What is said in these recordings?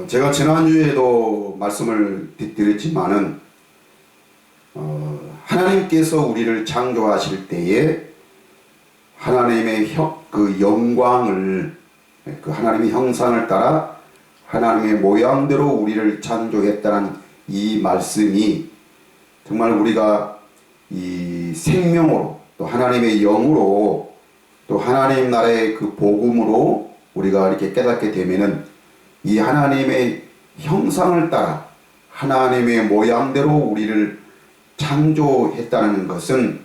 제가 지난주에도 말씀을 드렸지만은 하나님께서 우리를 창조하실 때에 하나님의 그 영광을, 그 하나님의 형상을 따라 하나님의 모양대로 우리를 창조했다는 이 말씀이 정말 우리가 이 생명으로 또 하나님의 영으로 또 하나님 나라의 그 복음으로 우리가 이렇게 깨닫게 되면은 이 하나님의 형상을 따라 하나님의 모양대로 우리를 창조했다는 것은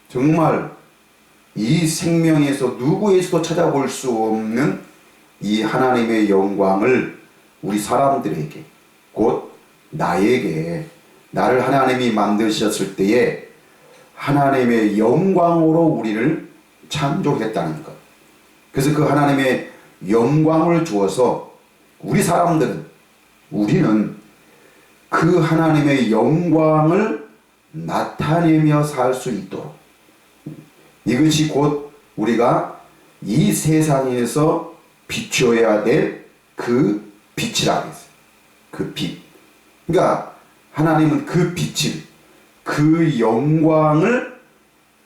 정말 이 생명에서 누구에서도 찾아볼 수 없는 이 하나님의 영광을 우리 사람들에게, 곧 나에게, 나를 하나님이 만드셨을 때에 하나님의 영광으로 우리를 창조했다는 것. 그래서 그 하나님의 영광을 주어서 우리 사람들은, 우리는 그 하나님의 영광을 나타내며 살 수 있도록, 이것이 곧 우리가 이 세상에서 비춰야 될 그 빛이라고 했어요. 그 빛. 그러니까 하나님은 그 빛을, 그 영광을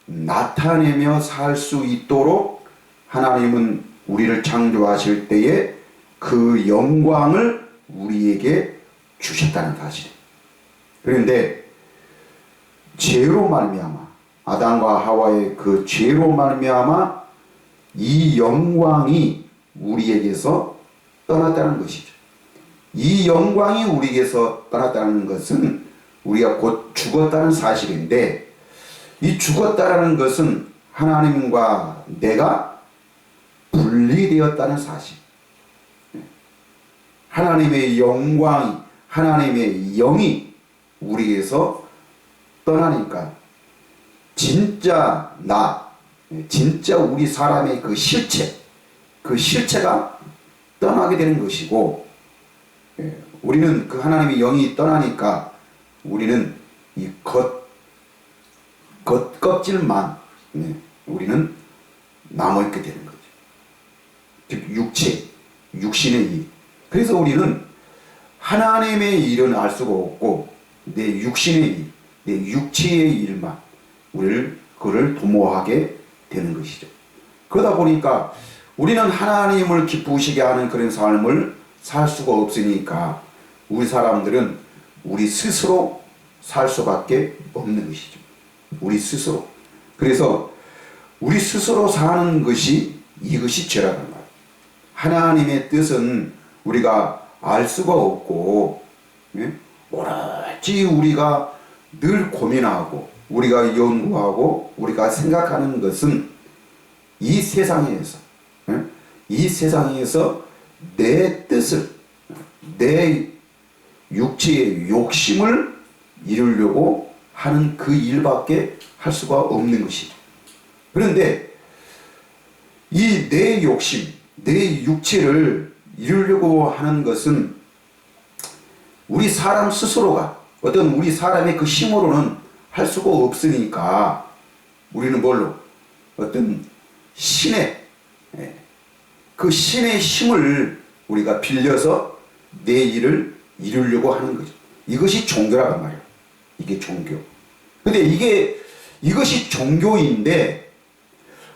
나타내며 살 수 있도록 하나님은 우리를 창조하실 때에 그 영광을 우리에게 주셨다는 사실이에요. 그런데 죄로 말미암아, 아담과 하와의 그 죄로 말미암아 이 영광이 우리에게서 떠났다는 것이죠. 이 영광이 우리에게서 떠났다는 것은 우리가 곧 죽었다는 사실인데, 이 죽었다는 것은 하나님과 내가 분리되었다는 사실. 하나님의 영광이, 하나님의 영이 우리에게서 떠나니까 진짜 나, 진짜 우리 사람의 그 실체, 그 실체가 떠나게 되는 것이고, 우리는 그 하나님의 영이 떠나니까 우리는 이 겉껍질만 우리는 남아있게 되는 거죠. 즉 육체, 육신의 일. 그래서 우리는 하나님의 일은 알 수가 없고 내 육신의 일, 내 육체의 일만 그를 도모하게 되는 것이죠. 그러다 보니까 우리는 하나님을 기쁘시게 하는 그런 삶을 살 수가 없으니까 우리 사람들은 우리 스스로 살 수밖에 없는 것이죠. 우리 스스로. 그래서 우리 스스로 사는 것이, 이것이 죄라는 말이에요. 하나님의 뜻은 우리가 알 수가 없고, 오로지 우리가 늘 고민하고 우리가 연구하고 우리가 생각하는 것은 이 세상에서 내 뜻을, 내 육체의 욕심을 이루려고 하는 그 일밖에 할 수가 없는 것이죠. 그런데 이 내 욕심, 내 육체를 이루려고 하는 것은 우리 사람 스스로가, 어떤 우리 사람의 그 힘으로는 할 수가 없으니까 우리는 뭘로? 어떤 신의, 그 신의 힘을 우리가 빌려서 내 일을 이루려고 하는 거죠. 이것이 종교라고 말이에요. 이게 종교. 근데 이것이 종교인데,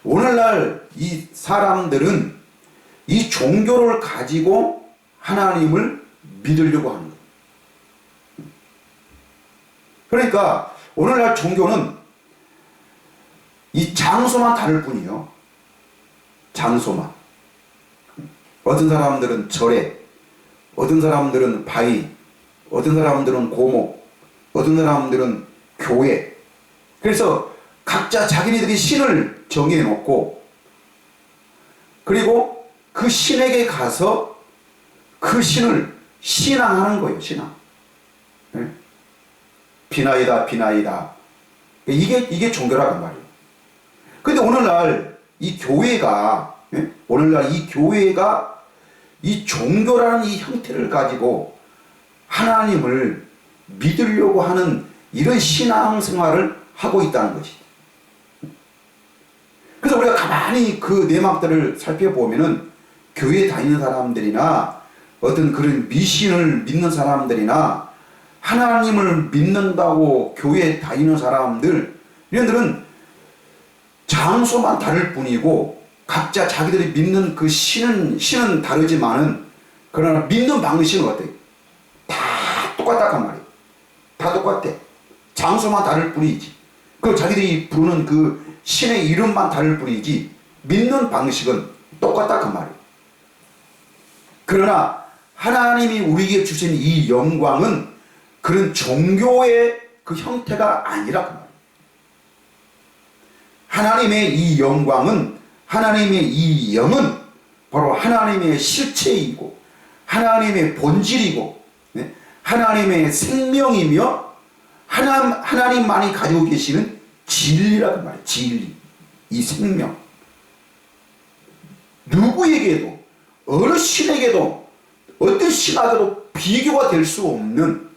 오늘날 이 사람들은 이 종교를 가지고 하나님을 믿으려고 하는 거예요. 그러니까 오늘날 종교는 이 장소만 다를 뿐이에요. 장소만. 어떤 사람들은 절에, 어떤 사람들은 바위, 어떤 사람들은 고목, 어떤 사람들은 교회. 그래서 각자 자기네들이 신을 정해놓고, 그리고 그 신에게 가서 그 신을 신앙하는 거예요. 신앙. 비나이다, 비나이다. 이게 종교라는 말이에요. 근데 오늘날 이 교회가 이 종교라는 이 형태를 가지고 하나님을 믿으려고 하는 이런 신앙생활을 하고 있다는 것이죠. 그래서 우리가 가만히 그 내막들을 살펴보면은 교회에 다니는 사람들이나 어떤 그런 미신을 믿는 사람들이나 하나님을 믿는다고 교회에 다니는 사람들, 이런들은 장소만 다를 뿐이고 각자 자기들이 믿는 그 신은 다르지만은 그러나 믿는 방식은 어때요? 다 똑같단 말이에요. 다 똑같아. 장소만 다를 뿐이지. 그 자기들이 부르는 그 신의 이름만 다를 뿐이지 믿는 방식은 똑같다 그 말이에요. 그러나 하나님이 우리에게 주신 이 영광은 그런 종교의 그 형태가 아니라 그 말이에요. 하나님의 이 영광은, 하나님의 이 영은 바로 하나님의 실체이고 하나님의 본질이고 하나님의 생명이며 하나님만이 가지고 계시는 진리라고 말이에요. 진리. 이 생명. 누구에게도, 어느 신에게도, 어떤 신하도 비교가 될 수 없는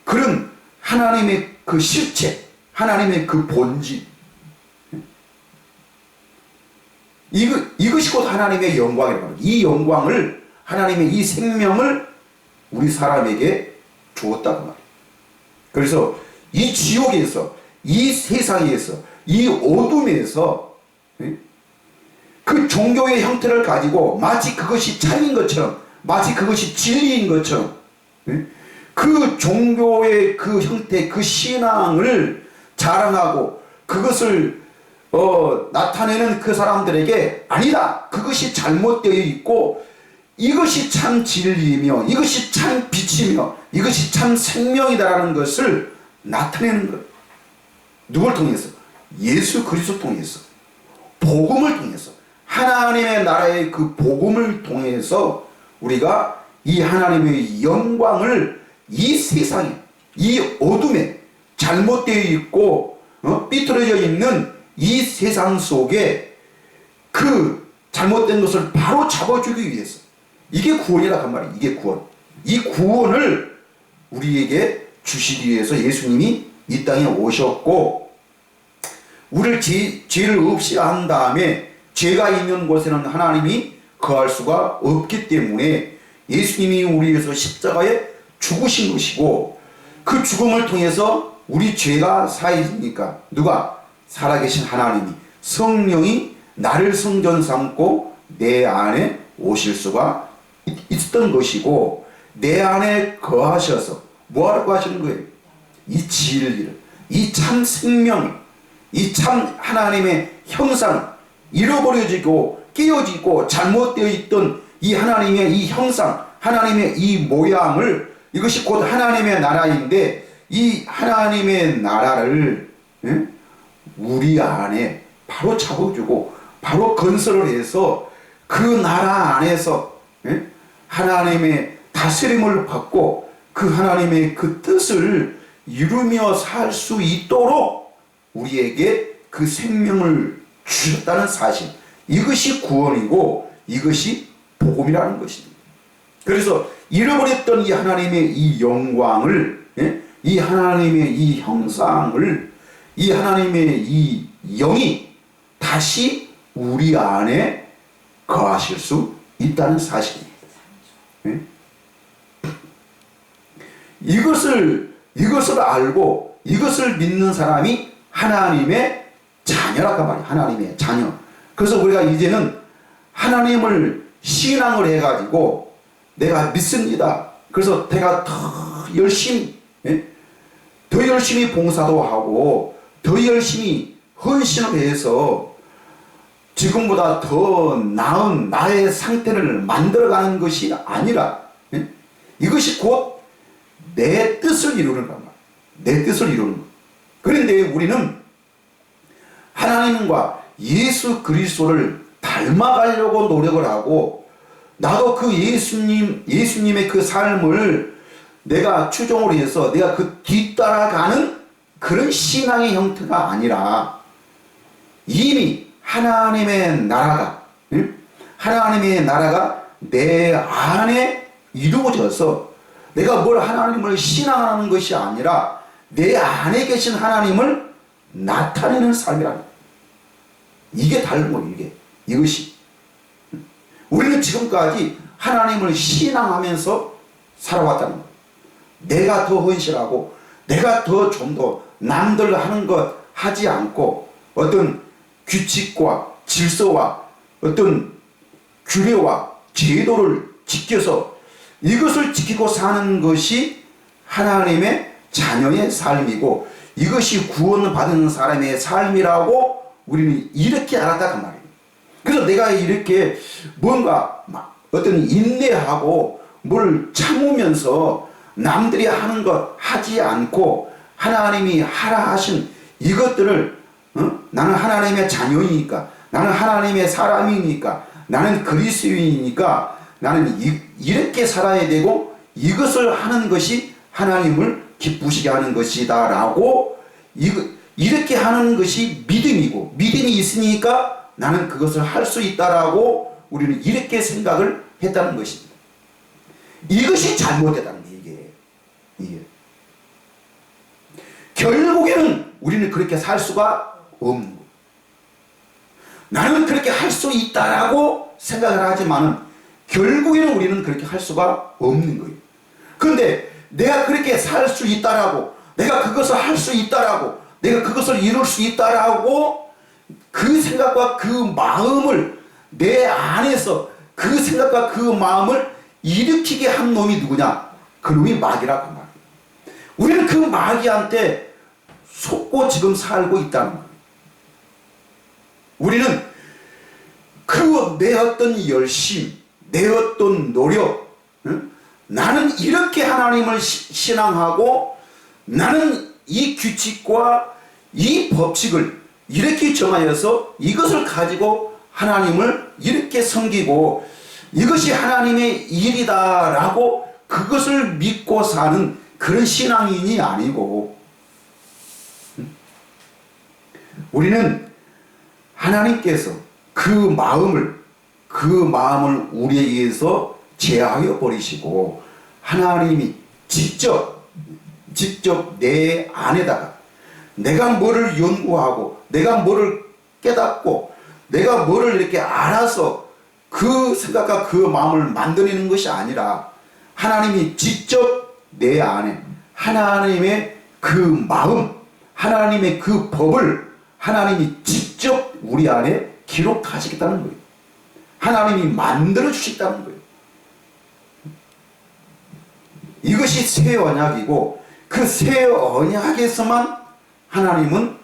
그런 하나님의 그 실체, 하나님의 그 본질. 이것이 곧 하나님의 영광이라고 합니다. 이 영광을, 하나님의 이 생명을 우리 사람에게 주었다고 말이에요. 그래서 이 지옥에서, 이 세상에서, 이 어둠에서 그 종교의 형태를 가지고 마치 그것이 참인 것처럼, 마치 그것이 진리인 것처럼 그 종교의 그 형태, 그 신앙을 자랑하고 그것을 나타내는 그 사람들에게 아니다, 그것이 잘못되어 있고 이것이 참 진리이며 이것이 참 빛이며 이것이 참 생명이다라는 것을 나타내는 것. 누굴 통해서? 예수 그리스도 통해서, 복음을 통해서, 하나님의 나라의 그 복음을 통해서 우리가 이 하나님의 영광을 이 세상에, 이 어둠에 잘못되어 있고 삐뚤어져 있는 이 세상 속에 그 잘못된 것을 바로 잡아주기 위해서, 이게 구원이라 한 말이에요. 이게 구원. 이 구원을 우리에게 주시기 위해서 예수님이 이 땅에 오셨고, 우리를 죄를 없이 한 다음에 죄가 있는 곳에는 하나님이 거할 수가 없기 때문에 예수님이 우리 위해서 십자가에 죽으신 것이고, 그 죽음을 통해서 우리 죄가 사해지니까 누가? 살아계신 하나님이, 성령이 나를 성전 삼고 내 안에 오실 수가 있었던 것이고, 내 안에 거하셔서 뭐하라고 하시는 거예요? 이 진리를, 이 참 생명을, 이 참 하나님의 형상, 잃어버려지고 깨어지고 잘못되어 있던 이 하나님의 이 형상, 하나님의 이 모양을, 이것이 곧 하나님의 나라인데 이 하나님의 나라를 우리 안에 바로 잡아주고 바로 건설을 해서 그 나라 안에서 하나님의 다스림을 받고 그 하나님의 그 뜻을 이루며 살 수 있도록 우리에게 그 생명을 주셨다는 사실, 이것이 구원이고 이것이 복음이라는 것입니다. 그래서 잃어버렸던 이 하나님의 이 영광을, 이 하나님의 이 형상을, 이 하나님의 이 영이 다시 우리 안에 거하실 수 있다는 사실입니다. 이것을 알고 이것을 믿는 사람이 하나님의 자녀라고 말이에요. 하나님의 자녀. 그래서 우리가 이제는 하나님을 신앙을 해가지고 내가 믿습니다. 그래서 내가 더 열심히 봉사도 하고 더 열심히 헌신을 해서 지금보다 더 나은 나의 상태를 만들어가는 것이 아니라 이것이 곧 내 뜻을 이루는 거란 말이에요. 내 뜻을 이루는 거. 그런데 우리는 하나님과 예수 그리스도를 닮아가려고 노력을 하고, 나도 그 예수님의 그 삶을 내가 추종을 해서 내가 그 뒤따라가는 그런 신앙의 형태가 아니라 이미 하나님의 나라가 내 안에 이루어져서 내가 뭘 하나님을 신앙하는 것이 아니라 내 안에 계신 하나님을 나타내는 삶이라는, 이게 다른 거예요. 이것이 우리는 지금까지 하나님을 신앙하면서 살아왔다는 거예요. 내가 더 헌신하고 내가 더 좀 더 남들 하는 것 하지 않고 어떤 규칙과 질서와 어떤 규례와 제도를 지켜서 이것을 지키고 사는 것이 하나님의 자녀의 삶이고 이것이 구원받은 사람의 삶이라고 우리는 이렇게 알았다는 말이에요. 그래서 내가 이렇게 뭔가 어떤 인내하고 뭘 참으면서 남들이 하는 것 하지 않고 하나님이 하라 하신 이것들을 나는 하나님의 자녀이니까 나는 하나님의 사람이니까 나는 그리스도인이니까 나는 이렇게 살아야 되고 이것을 하는 것이 하나님을 기쁘시게 하는 것이다 라고 이렇게 하는 것이 믿음이고 믿음이 있으니까 나는 그것을 할 수 있다라고 우리는 이렇게 생각을 했다는 것입니다. 이것이 잘못됐다는 게 이게. 결국에는 우리는 그렇게 살 수가 없는 거예요. 나는 그렇게 할 수 있다라고 생각을 하지만은 결국에는 우리는 그렇게 할 수가 없는 거예요. 그런데 내가 그렇게 살 수 있다라고 내가 그것을 할 수 있다라고 내가 그것을 이룰 수 있다라고 그 생각과 그 마음을 내 안에서 그 생각과 그 마음을 일으키게 한 놈이 누구냐? 그 놈이 마귀라고 말이에요. 우리는 그 마귀한테 속고 지금 살고 있다는 거예요. 우리는 그 내 어떤 열심, 내 어떤 노력, 나는 이렇게 하나님을 신앙하고 나는 이 규칙과 이 법칙을 이렇게 정하여서 이것을 가지고 하나님을 이렇게 섬기고 이것이 하나님의 일이다라고 그것을 믿고 사는 그런 신앙인이 아니고 우리는 하나님께서 그 마음을 우리에게서 제하여 버리시고 하나님이 직접 내 안에다가 내가 뭐를 연구하고 내가 뭐를 깨닫고 내가 뭐를 이렇게 알아서 그 생각과 그 마음을 만들어내는 것이 아니라 하나님이 직접 내 안에 하나님의 그 마음 하나님의 그 법을 하나님이 직접 우리 안에 기록하시겠다는 거예요. 하나님이 만들어 주시겠다는 거예요. 이것이 새 언약이고 그 새 언약에서만 하나님은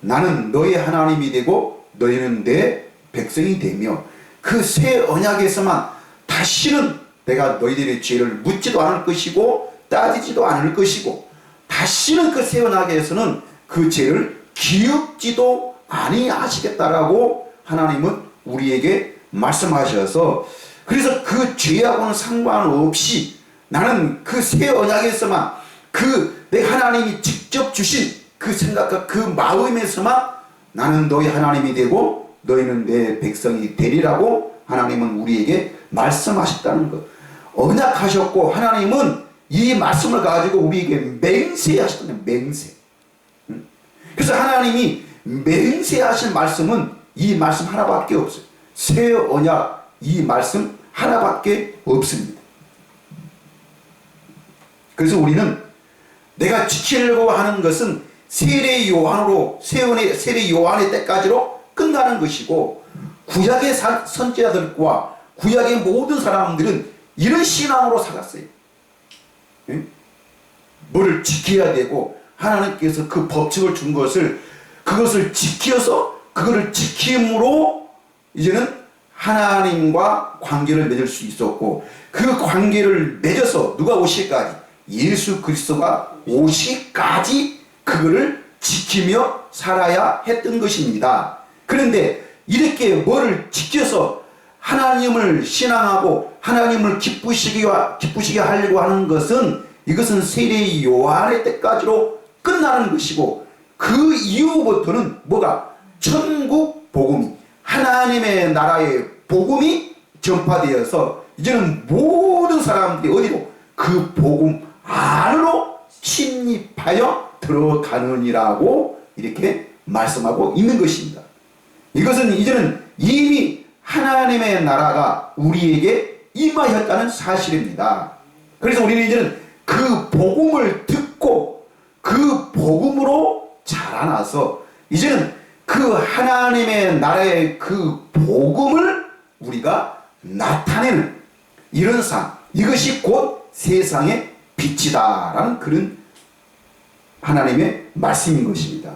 나는 너의 하나님이 되고 너희는 내 백성이 되며 그 새 언약에서만 다시는 내가 너희들의 죄를 묻지도 않을 것이고 따지지도 않을 것이고 다시는 그 새 언약에서는 그 죄를 기억지도 아니하시겠다라고 하나님은 우리에게 말씀하셔서 그래서 그 죄하고는 상관없이 나는 그 새 언약에서만 그 내 하나님이 직접 주신 그 생각과 그 마음에서만 나는 너희 하나님이 되고 너희는 내 백성이 되리라고 하나님은 우리에게 말씀하셨다는 것. 언약하셨고 하나님은 이 말씀을 가지고 우리에게 맹세하셨다는 맹세. 그래서 하나님이 맹세하신 말씀은 이 말씀 하나밖에 없어요. 새 언약 이 말씀 하나밖에 없습니다. 그래서 우리는 내가 지키려고 하는 것은 세례 요한으로 세례 요한의 때까지로 끝나는 것이고 구약의 선지자들과 구약의 모든 사람들은 이런 신앙으로 살았어요. 뭐를 지켜야 되고 하나님께서 그 법칙을 준 것을 그것을 지켜서 그것을 지킴으로 이제는 하나님과 관계를 맺을 수 있었고 그 관계를 맺어서 누가 오실까지 예수 그리스도가 오시까지 그거를 지키며 살아야 했던 것입니다. 그런데 이렇게 뭐를 지켜서 하나님을 신앙하고 하나님을 기쁘시게 하려고 하는 것은 이것은 세례 요한의 때까지로 끝나는 것이고 그 이후부터는 뭐가 천국 복음이 하나님의 나라의 복음이 전파되어서 이제는 모든 사람들이 어디로 그 복음 안으로 침입하여 들어가느니라고 이렇게 말씀하고 있는 것입니다. 이것은 이제는 이미 하나님의 나라가 우리에게 임하였다는 사실입니다. 그래서 우리는 이제는 그 복음을 듣고 그 복음으로 자라나서 이제는 그 하나님의 나라의 그 복음을 우리가 나타내는 이런 삶, 이것이 곧 세상의 빛이다라는 그런 하나님의 말씀인 것입니다.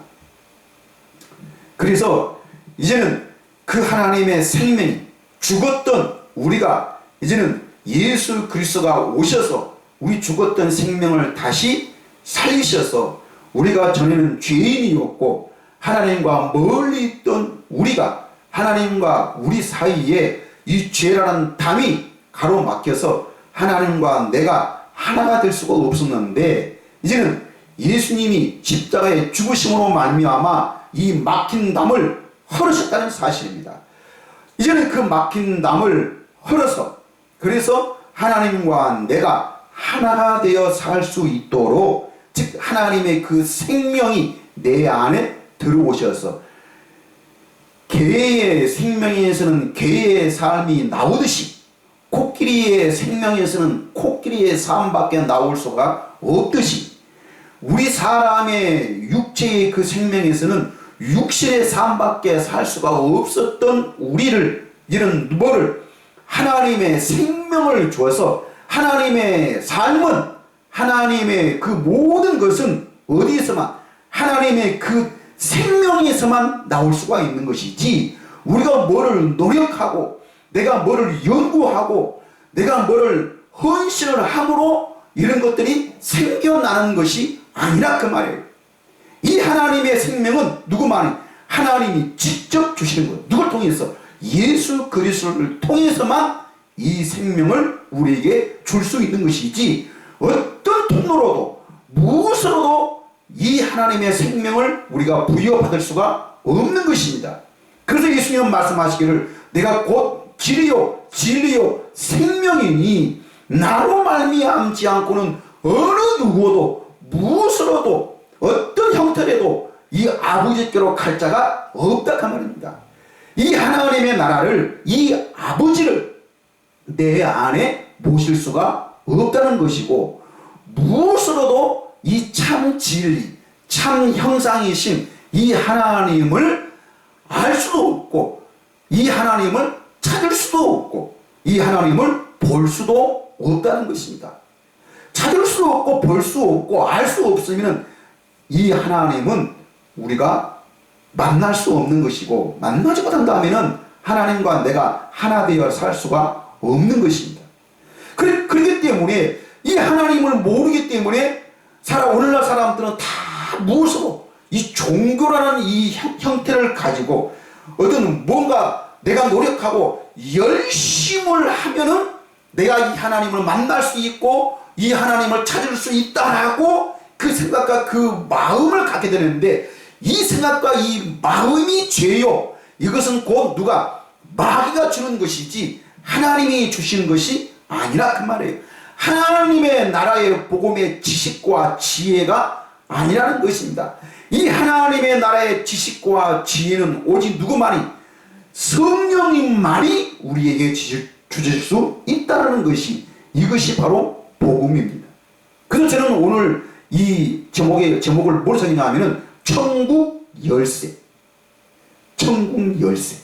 그래서 이제는 그 하나님의 생명이 죽었던 우리가 이제는 예수 그리스도가 오셔서 우리 죽었던 생명을 다시 살리셔서 우리가 전에는 죄인이었고 하나님과 멀리 있던 우리가 하나님과 우리 사이에 이 죄라는 담이 가로막혀서 하나님과 내가 하나가 될 수가 없었는데 이제는 예수님이 십자가의 죽으심으로 말미암아 이 막힌 담을 헐으셨다는 사실입니다. 이제는 그 막힌 담을 헐어서 그래서 하나님과 내가 하나가 되어 살 수 있도록 즉 하나님의 그 생명이 내 안에 들어오셔서 개의 생명에서는 개의 삶이 나오듯이 코끼리의 생명에서는 코끼리의 삶밖에 나올 수가 없듯이 우리 사람의 육체의 그 생명에서는 육신의 삶밖에 살 수가 없었던 우리를 이런 뭐를 하나님의 생명을 주어서 하나님의 삶은 하나님의 그 모든 것은 어디에서만 하나님의 그 생명에서만 나올 수가 있는 것이지 우리가 뭐를 노력하고 내가 뭐를 연구하고 내가 뭐를 헌신을 함으로 이런 것들이 생겨나는 것이 아니라 그 말이에요. 이 하나님의 생명은 누구만이 하나님이 직접 주시는 것. 누굴 통해서? 예수 그리스도를 통해서만 이 생명을 우리에게 줄 수 있는 것이지 어떤 통로로도 무엇으로도 이 하나님의 생명을 우리가 부여받을 수가 없는 것입니다. 그래서 예수님은 말씀하시기를 내가 곧 길이요 진리요 생명이니 나로 말미암지 않고는 어느 누구도 무엇으로도 어떤 형태라도 이 아버지께로 갈 자가 없다 그 말입니다. 이 하나님의 나라를 이 아버지를 내 안에 모실 수가 없다는 것이고 무엇으로도 이 참 진리 참 형상이신 이 하나님을 알 수도 없고 이 하나님을 찾을 수도 없고 이 하나님을 볼 수도 없다는 것입니다. 찾을 수 없고 볼 수 없고 알 수 없으면 이 하나님은 우리가 만날 수 없는 것이고 만나지 못한다면 하나님과 내가 하나 되어 살 수가 없는 것입니다. 그렇기 때문에 이 하나님을 모르기 때문에 오늘날 사람들은 다 무엇으로 이 종교라는 이 형태를 가지고 어떤 뭔가 내가 노력하고 열심을 하면은 내가 이 하나님을 만날 수 있고 이 하나님을 찾을 수 있다라고 그 생각과 그 마음을 갖게 되는데 이 생각과 이 마음이 죄요. 이것은 곧 누가 마귀가 주는 것이지 하나님이 주시는 것이 아니라 그 말이에요. 하나님의 나라의 복음의 지식과 지혜가 아니라는 것입니다. 이 하나님의 나라의 지식과 지혜는 오직 누구만이 성령님만이 우리에게 주실 수 있다는 것이 이것이 바로 복음입니다. 그래서 저는 오늘 이 제목을 뭘 정했냐 하면은 천국 열쇠. 천국 열쇠.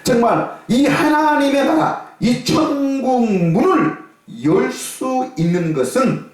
정말 이 하나님의 나라, 이 천국 문을 열 수 있는 것은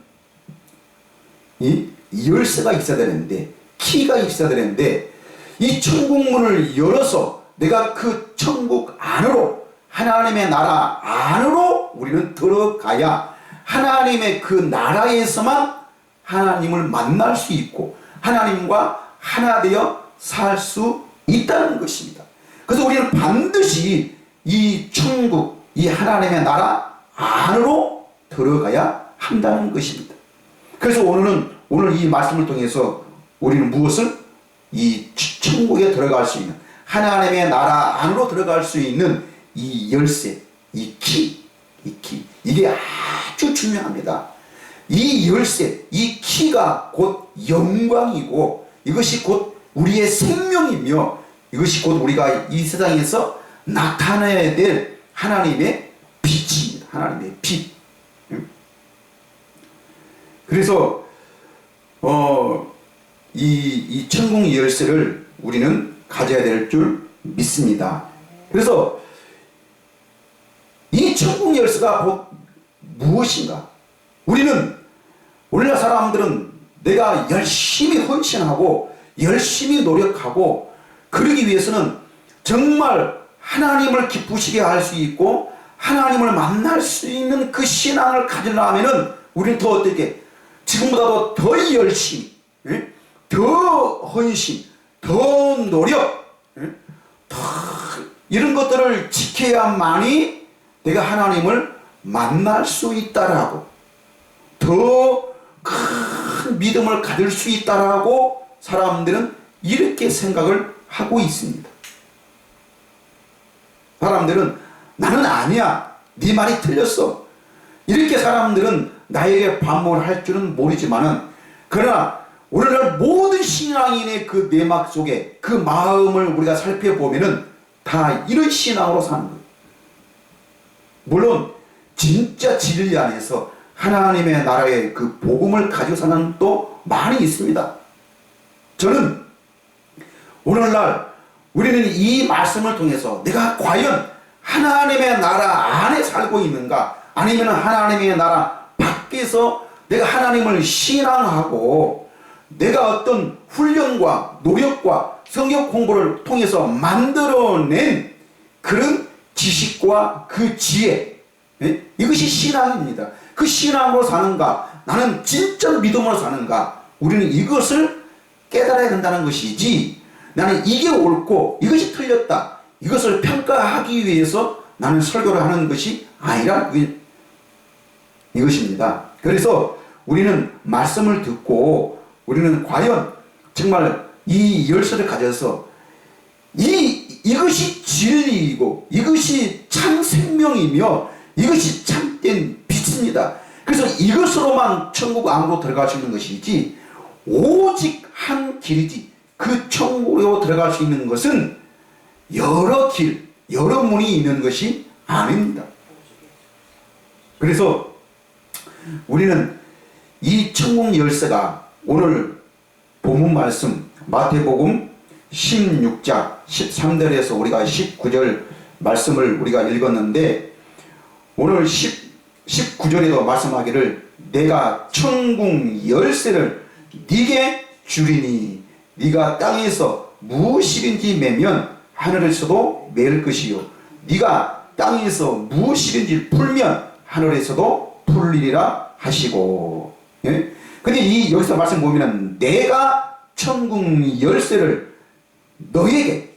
이 열쇠가 있어야 되는데, 키가 있어야 되는데, 이 천국 문을 열어서 내가 그 천국 안으로, 하나님의 나라 안으로 우리는 들어가야 하나님의 그 나라에서만 하나님을 만날 수 있고 하나님과 하나 되어 살 수 있다는 것입니다. 그래서 우리는 반드시 이 천국, 이 하나님의 나라 안으로 들어가야 한다는 것입니다. 그래서 오늘 이 말씀을 통해서 우리는 무엇을? 이 천국에 들어갈 수 있는, 하나님의 나라 안으로 들어갈 수 있는 이 열쇠, 이 키, 이게 아주 중요합니다. 이 열쇠, 이 키가 곧 영광이고 이것이 곧 우리의 생명이며 이것이 곧 우리가 이 세상에서 나타내야 될 하나님의 빛입니다. 하나님의 빛. 그래서 이 천국 열쇠를 우리는 가져야 될 줄 믿습니다. 그래서 이 천국 열쇠가 무엇인가? 우리는 오늘날 사람들은 내가 열심히 헌신하고 열심히 노력하고 그러기 위해서는 정말 하나님을 기쁘시게 할 수 있고 하나님을 만날 수 있는 그 신앙을 가지려면은 우리는 더 어떻게 지금보다도 더 열심히, 더 헌신, 더 노력, 더 이런 것들을 지켜야만이 내가 하나님을 만날 수 있다라고, 더 큰 믿음을 가질 수 있다라고 사람들은 이렇게 생각을 하고 있습니다. 사람들은 나는 아니야, 네 말이 틀렸어, 이렇게 사람들은 나에게 반문할 줄은 모르지만은, 그러나 오늘날 모든 신앙인의 그 내막 속에 그 마음을 우리가 살펴보면은 다 이런 신앙으로 사는 거예요. 물론 진짜 진리 안에서 하나님의 나라의 그 복음을 가지고 사는 또 많이 있습니다. 저는 오늘날 우리는 이 말씀을 통해서 내가 과연 하나님의 나라 안에 살고 있는가, 아니면 하나님의 나라 밖에서 내가 하나님을 신앙하고 내가 어떤 훈련과 노력과 성경 공부를 통해서 만들어낸 그런 지식과 그 지혜, 이것이 신앙입니다. 그 신앙으로 사는가, 나는 진짜 믿음으로 사는가, 우리는 이것을 깨달아야 된다는 것이지, 나는 이게 옳고 이것이 틀렸다, 이것을 평가하기 위해서 나는 설교를 하는 것이 아니라 이것입니다. 그래서 우리는 말씀을 듣고 우리는 과연 정말 이 열쇠를 가져서 이것이 진리이고 이것이 참 생명이며 이것이 참된 빛입니다. 그래서 이것으로만 천국 안으로 들어갈 수 있는 것이지, 오직 한 길이지 그 천국으로 들어갈 수 있는 것은 여러 길, 여러 문이 있는 것이 아닙니다. 그래서 우리는 이 천국 열쇠가 오늘 본문 말씀 마태복음 16장 13절에서 우리가 19절 말씀을 우리가 읽었는데, 오늘 19절에도 말씀하기를 내가 천국 열쇠를 네게 주리니 네가 땅에서 무엇이든지 매면 하늘에서도 매일 것이요 네가 땅에서 무엇이든지 풀면 하늘에서도 풀리리라 하시고. 예? 근데 여기서 말씀 보면은 내가 천국 열쇠를 너에게,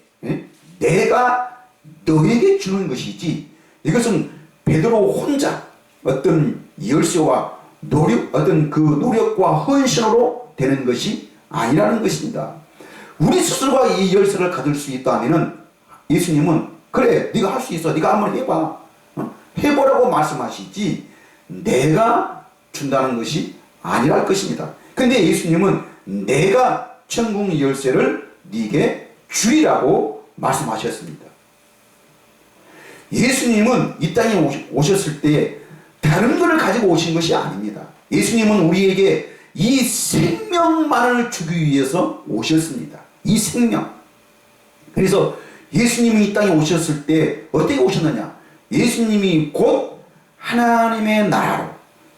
내가 너에게 주는 것이지, 이것은 베드로 혼자 어떤 열쇠와 노력, 어떤 그 노력과 헌신으로 되는 것이 아니라는 것입니다. 우리 스스로가 이 열쇠를 가질 수 있다면은 예수님은 그래, 네가 할 수 있어, 네가 한번 해봐, 해보라고 말씀하시지 내가 준다는 것이 아니랄 것입니다. 근데 예수님은 내가 천국 열쇠를 네게 주리라고 말씀하셨습니다. 예수님은 이 땅에 오셨을 때 다른 것을 가지고 오신 것이 아닙니다. 예수님은 우리에게 이 생명만을 주기 위해서 오셨습니다. 이 생명. 그래서 예수님이 이 땅에 오셨을 때 어떻게 오셨느냐? 예수님이 곧 하나님의 나라로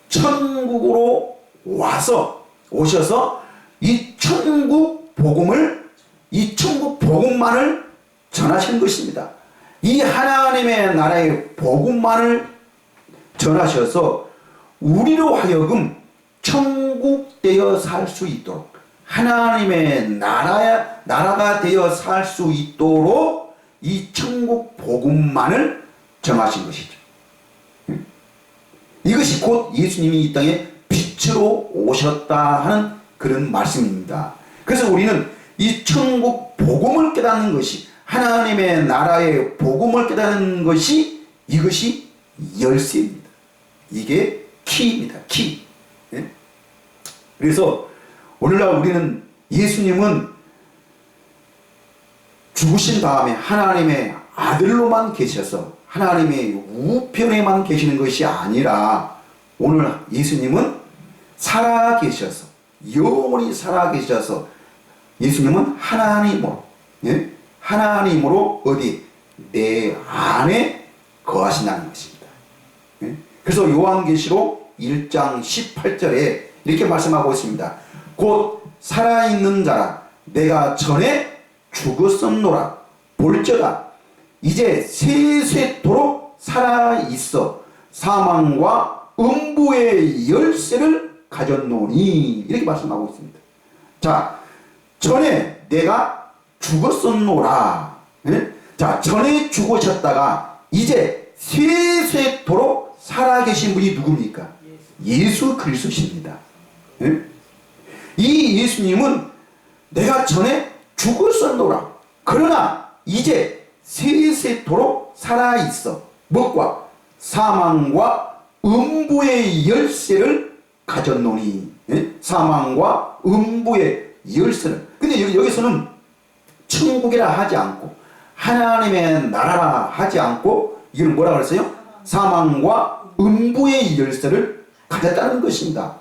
천국으로 오셔서 이 천국 복음을, 이 천국 복음만을 전하신 것입니다. 이 하나님의 나라의 복음만을 전하셔서 우리로 하여금 천국 되어 살 수 있도록, 하나님의 나라가 되어 살 수 있도록 이 천국 복음만을 정하신 것이죠. 이것이 곧 예수님이 이 땅에 빛으로 오셨다 하는 그런 말씀입니다. 그래서 우리는 이 천국 복음을 깨닫는 것이, 하나님의 나라의 복음을 깨닫는 것이, 이것이 열쇠입니다. 이게 키입니다. 키. 그래서 오늘날 우리는 예수님은 죽으신 다음에 하나님의 아들로만 계셔서 하나님의 우편에만 계시는 것이 아니라 오늘 예수님은 살아계셔서 영원히 살아계셔서 예수님은 하나님으로 하나님으로 어디 내 안에 거하신다는 것입니다. 그래서 요한계시록 1장 18절에 이렇게 말씀하고 있습니다. 곧 살아있는 자라 내가 전에 죽었었노라 볼저다 이제 세세토록 살아있어 사망과 음부의 열쇠를 가졌노니 이렇게 말씀하고 있습니다. 자, 전에 내가 죽었었노라. 자, 전에 죽으셨다가 이제 세세토록 살아계신 분이 누굽니까? 예수 그리스도십니다. 이 예수님은 내가 전에 죽었었노라. 그러나 이제 세세토록 살아있어. 무엇과? 사망과 음부의 열쇠를 가졌노니. 사망과 음부의 열쇠를. 근데 여기서는 천국이라 하지 않고 하나님의 나라라 하지 않고 이걸 뭐라 그랬어요? 사망과 음부의 열쇠를 가졌다는 것입니다.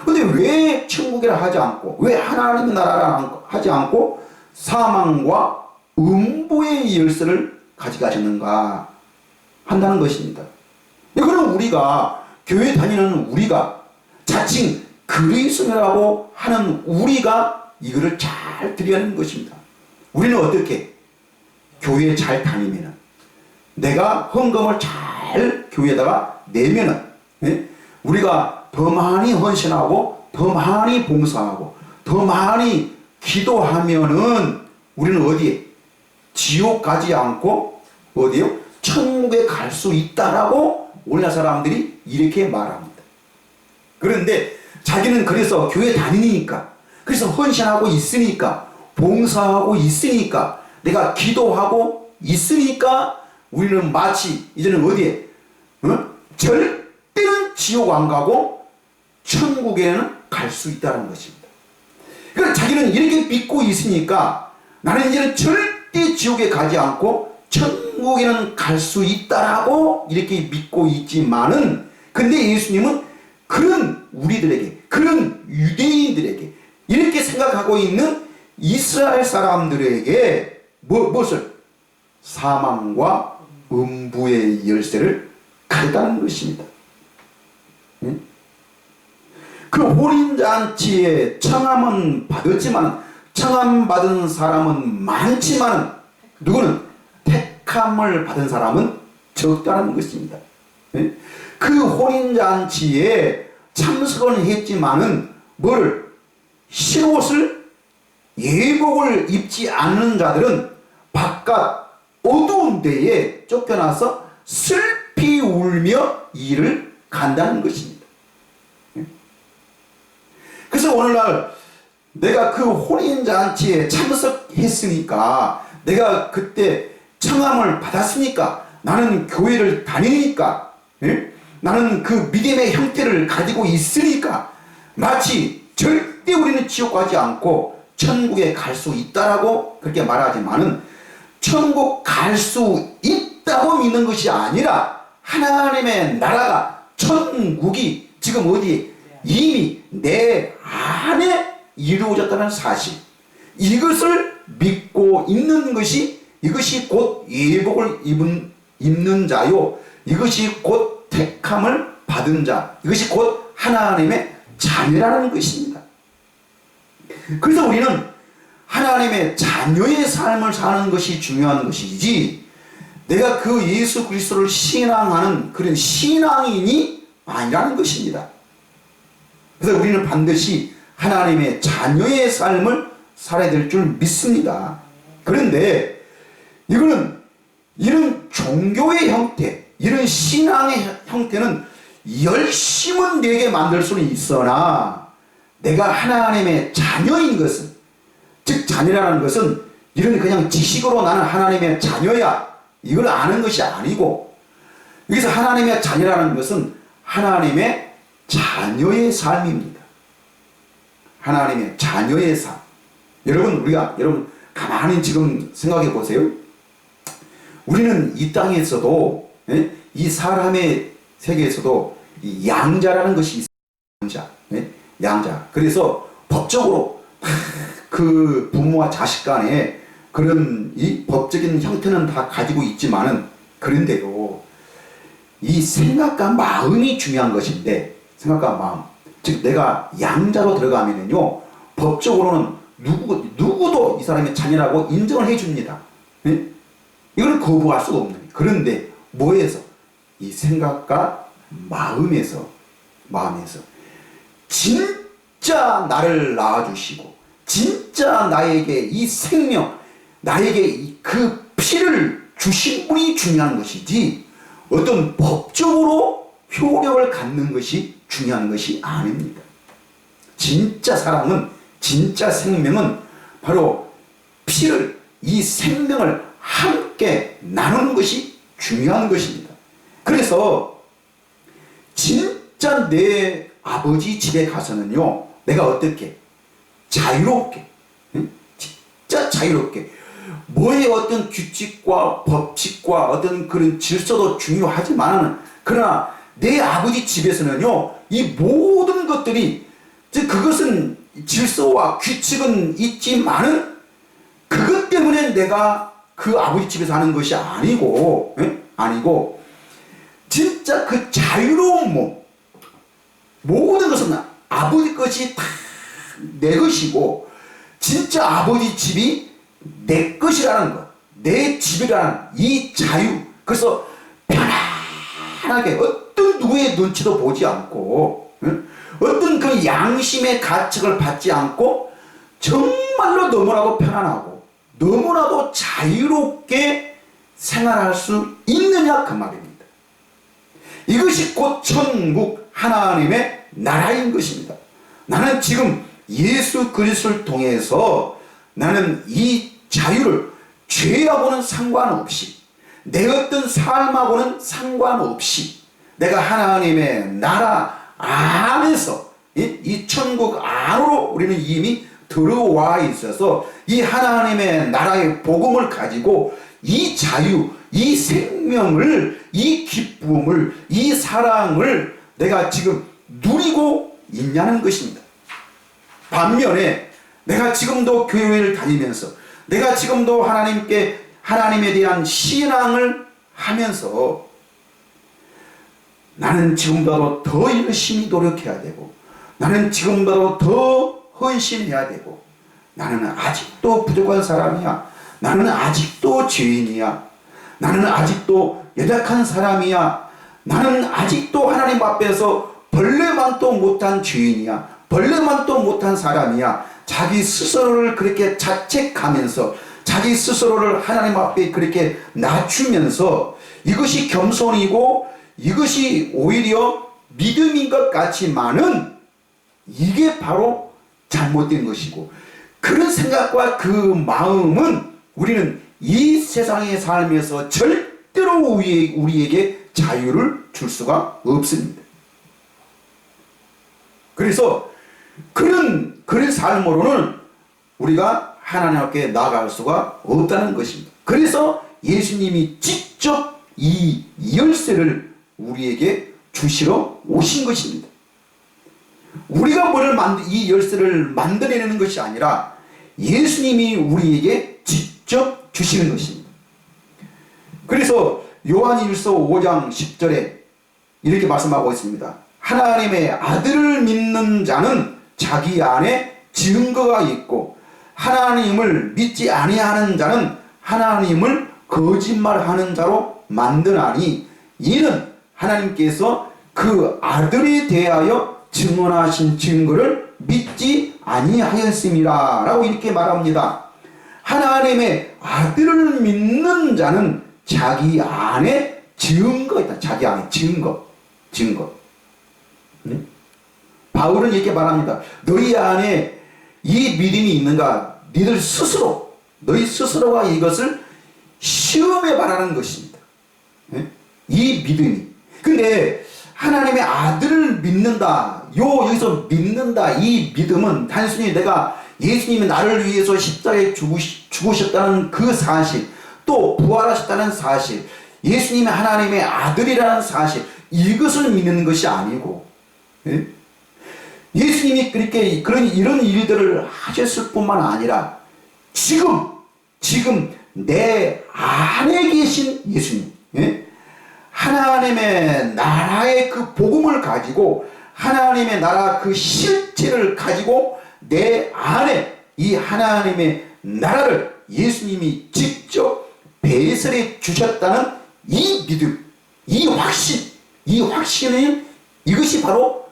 근데 왜 천국이라 하지 않고 왜 하나님의 나라라 하지 않고 사망과 음부의 열쇠를 가져가셨는가 한다는 것입니다. 그럼 우리가 교회 다니는 우리가 자칭 그리스도라고 하는 우리가 이거를 잘 드려야 하는 것입니다. 우리는 어떻게 교회에 잘 다니면은 내가 헌금을 잘 교회에다가 내면은 우리가 더 많이 헌신하고 더 많이 봉사하고 더 많이 기도하면은 우리는 어디에 지옥 가지 않고 어디요? 천국에 갈 수 있다라고 우리나라 사람들이 이렇게 말합니다. 그런데 자기는 그래서 교회 다니니까 그래서 헌신하고 있으니까 봉사하고 있으니까 내가 기도하고 있으니까 우리는 마치 이제는 어디에 절대는 지옥 안 가고 천국에는 갈 수 있다는 것입니다. 그러니까 자기는 이렇게 믿고 있으니까 나는 이제는 절대 지옥에 가지 않고 천국에는 갈 수 있다라고 이렇게 믿고 있지만은 근데 예수님은 그런 우리들에게 그런 유대인들에게 이렇게 생각하고 있는 이스라엘 사람들에게 무엇을? 사망과 음부의 열쇠를 가졌다는 것입니다. 그 혼인잔치에 청함은 받았지만 청함받은 사람은 많지만 누구는 택함을 받은 사람은 적다는 것입니다. 그 혼인잔치에 참석은 했지만은 뭐를 흰옷을 예복을 입지 않는 자들은 바깥 어두운 데에 쫓겨나서 슬피 울며 일을 간다는 것입니다. 그래서 오늘날 내가 그 혼인잔치에 참석했으니까 내가 그때 청함을 받았으니까 나는 교회를 다니니까 나는 그 믿음의 형태를 가지고 있으니까 마치 절대 우리는 지옥 가지 않고 천국에 갈 수 있다라고 그렇게 말하지만은 천국 갈 수 있다고 믿는 것이 아니라 하나님의 나라가 천국이 지금 어디에 이미 내 안에 이루어졌다는 사실 이것을 믿고 있는 것이 이것이 곧 예복을 입는 자요 이것이 곧 택함을 받은 자 이것이 곧 하나님의 자녀라는 것입니다. 그래서 우리는 하나님의 자녀의 삶을 사는 것이 중요한 것이지 내가 그 예수 그리스도를 신앙하는 그런 신앙인이 아니라는 것입니다. 그래서 우리는 반드시 하나님의 자녀의 삶을 살아야 될 줄 믿습니다. 그런데 이거는 이런 종교의 형태 이런 신앙의 형태는 열심은 내게 만들 수는 있으나 내가 하나님의 자녀인 것은 즉 자녀라는 것은 이런 그냥 지식으로 나는 하나님의 자녀야 이걸 아는 것이 아니고 여기서 하나님의 자녀라는 것은 하나님의 자녀의 삶입니다. 하나님의 자녀의 삶. 여러분 가만히 지금 생각해 보세요. 우리는 이 땅에서도 예? 이 사람의 세계에서도 이 양자라는 것이 있어요. 양자. 예? 양자. 그래서 법적으로 그 부모와 자식 간에 그런 이 법적인 형태는 다 가지고 있지만은, 그런데요, 이 생각과 마음이 중요한 것인데, 생각과 마음, 즉 내가 양자로 들어가면은요, 법적으로는 누구도 이 사람의 자녀라고 인정을 해줍니다. 네? 이걸 거부할 수가 없는 거예요. 그런데 뭐에서? 이 생각과 마음에서 진짜 나를 낳아주시고 진짜 나에게 이 생명, 나에게 그 피를 주신 분이 중요한 것이지, 어떤 법적으로 효력을 갖는 것이 중요한 것이 아닙니다. 진짜 사랑은, 진짜 생명은 바로 피를, 이 생명을 함께 나누는 것이 중요한 것입니다. 그래서 진짜 내 아버지 집에 가서는요, 내가 어떻게 자유롭게, 진짜 자유롭게, 뭐의 어떤 규칙과 법칙과 어떤 그런 질서도 중요하지만, 그러나 내 아버지 집에서는요, 이 모든 것들이, 그것은 질서와 규칙은 있지만은 그것 때문에 내가 그 아버지 집에서 하는 것이 아니고, 아니고 진짜 그 자유로운 몸, 모든 것은 아버지 것이 다 내 것이고, 진짜 아버지 집이 내 것이라는 것, 내 집이라는 이 자유. 그래서 편안하게 어떤 누구의 눈치도 보지 않고, 어떤 그 양심의 가책을 받지 않고, 정말로 너무나도 편안하고 너무나도 자유롭게 생활할 수 있느냐, 그 말입니다. 이것이 곧 천국 하나님의 나라인 것입니다. 나는 지금 예수 그리스도를 통해서 나는 이 자유를, 죄하고는 상관없이, 내 어떤 삶하고는 상관없이, 내가 하나님의 나라 안에서, 이 천국 안으로 우리는 이미 들어와 있어서 이 하나님의 나라의 복음을 가지고 이 자유, 이 생명을, 이 기쁨을, 이 사랑을 내가 지금 누리고 있냐는 것입니다. 반면에 내가 지금도 교회를 다니면서, 내가 지금도 하나님에 대한 신앙을 하면서 나는 지금보다도 더 열심히 노력해야 되고, 나는 지금보다도 더 헌신해야 되고, 나는 아직도 부족한 사람이야, 나는 아직도 죄인이야, 나는 아직도 연약한 사람이야, 나는 아직도 하나님 앞에서 벌레만도 못한 죄인이야, 벌레만도 못한 사람이야. 자기 스스로를 그렇게 자책하면서, 자기 스스로를 하나님 앞에 그렇게 낮추면서, 이것이 겸손이고 이것이 오히려 믿음인 것 같지만은 이게 바로 잘못된 것이고, 그런 생각과 그 마음은 우리는 이 세상의 삶에서 절대로 우리에게 자유를 줄 수가 없습니다. 그래서 그런 삶으로는 우리가 하나님 앞에 나아갈 수가 없다는 것입니다. 그래서 예수님이 직접 이 열쇠를 우리에게 주시러 오신 것입니다. 우리가 이 열쇠를 만들어내는 것이 아니라 예수님이 우리에게 직접 주시는 것입니다. 그래서 요한일서 5장 10절에 이렇게 말씀하고 있습니다. 하나님의 아들을 믿는 자는 자기 안에 증거가 있고, 하나님을 믿지 아니하는 자는 하나님을 거짓말하는 자로 만드나니, 이는 하나님께서 그 아들에 대하여 증언하신 증거를 믿지 아니하였음이라 라고 이렇게 말합니다. 하나님의 아들을 믿는 자는 자기 안에 증거가 있다. 자기 안에 증거. 네? 바울은 이렇게 말합니다. 너희 안에 이 믿음이 있는가? 너희 스스로가 이것을 시험해 봐라는 것입니다. 네? 이 믿음이. 근데 하나님의 아들을 믿는다, 여기서 믿는다, 이 믿음은 단순히 내가 예수님이 나를 위해서 십자가에 죽으셨다는 그 사실, 또 부활하셨다는 사실, 예수님이 하나님의 아들이라는 사실, 이것을 믿는 것이 아니고, 예? 예수님이 그렇게 이런 일들을 하셨을 뿐만 아니라 지금 내 안에 계신 예수님, 예? 하나님의 나라의 그 복음을 가지고, 하나님의 나라 그 실체를 가지고 내 안에 이 하나님의 나라를 예수님이 직접 배설해 주셨다는 이 믿음, 이 확신은 이것이 바로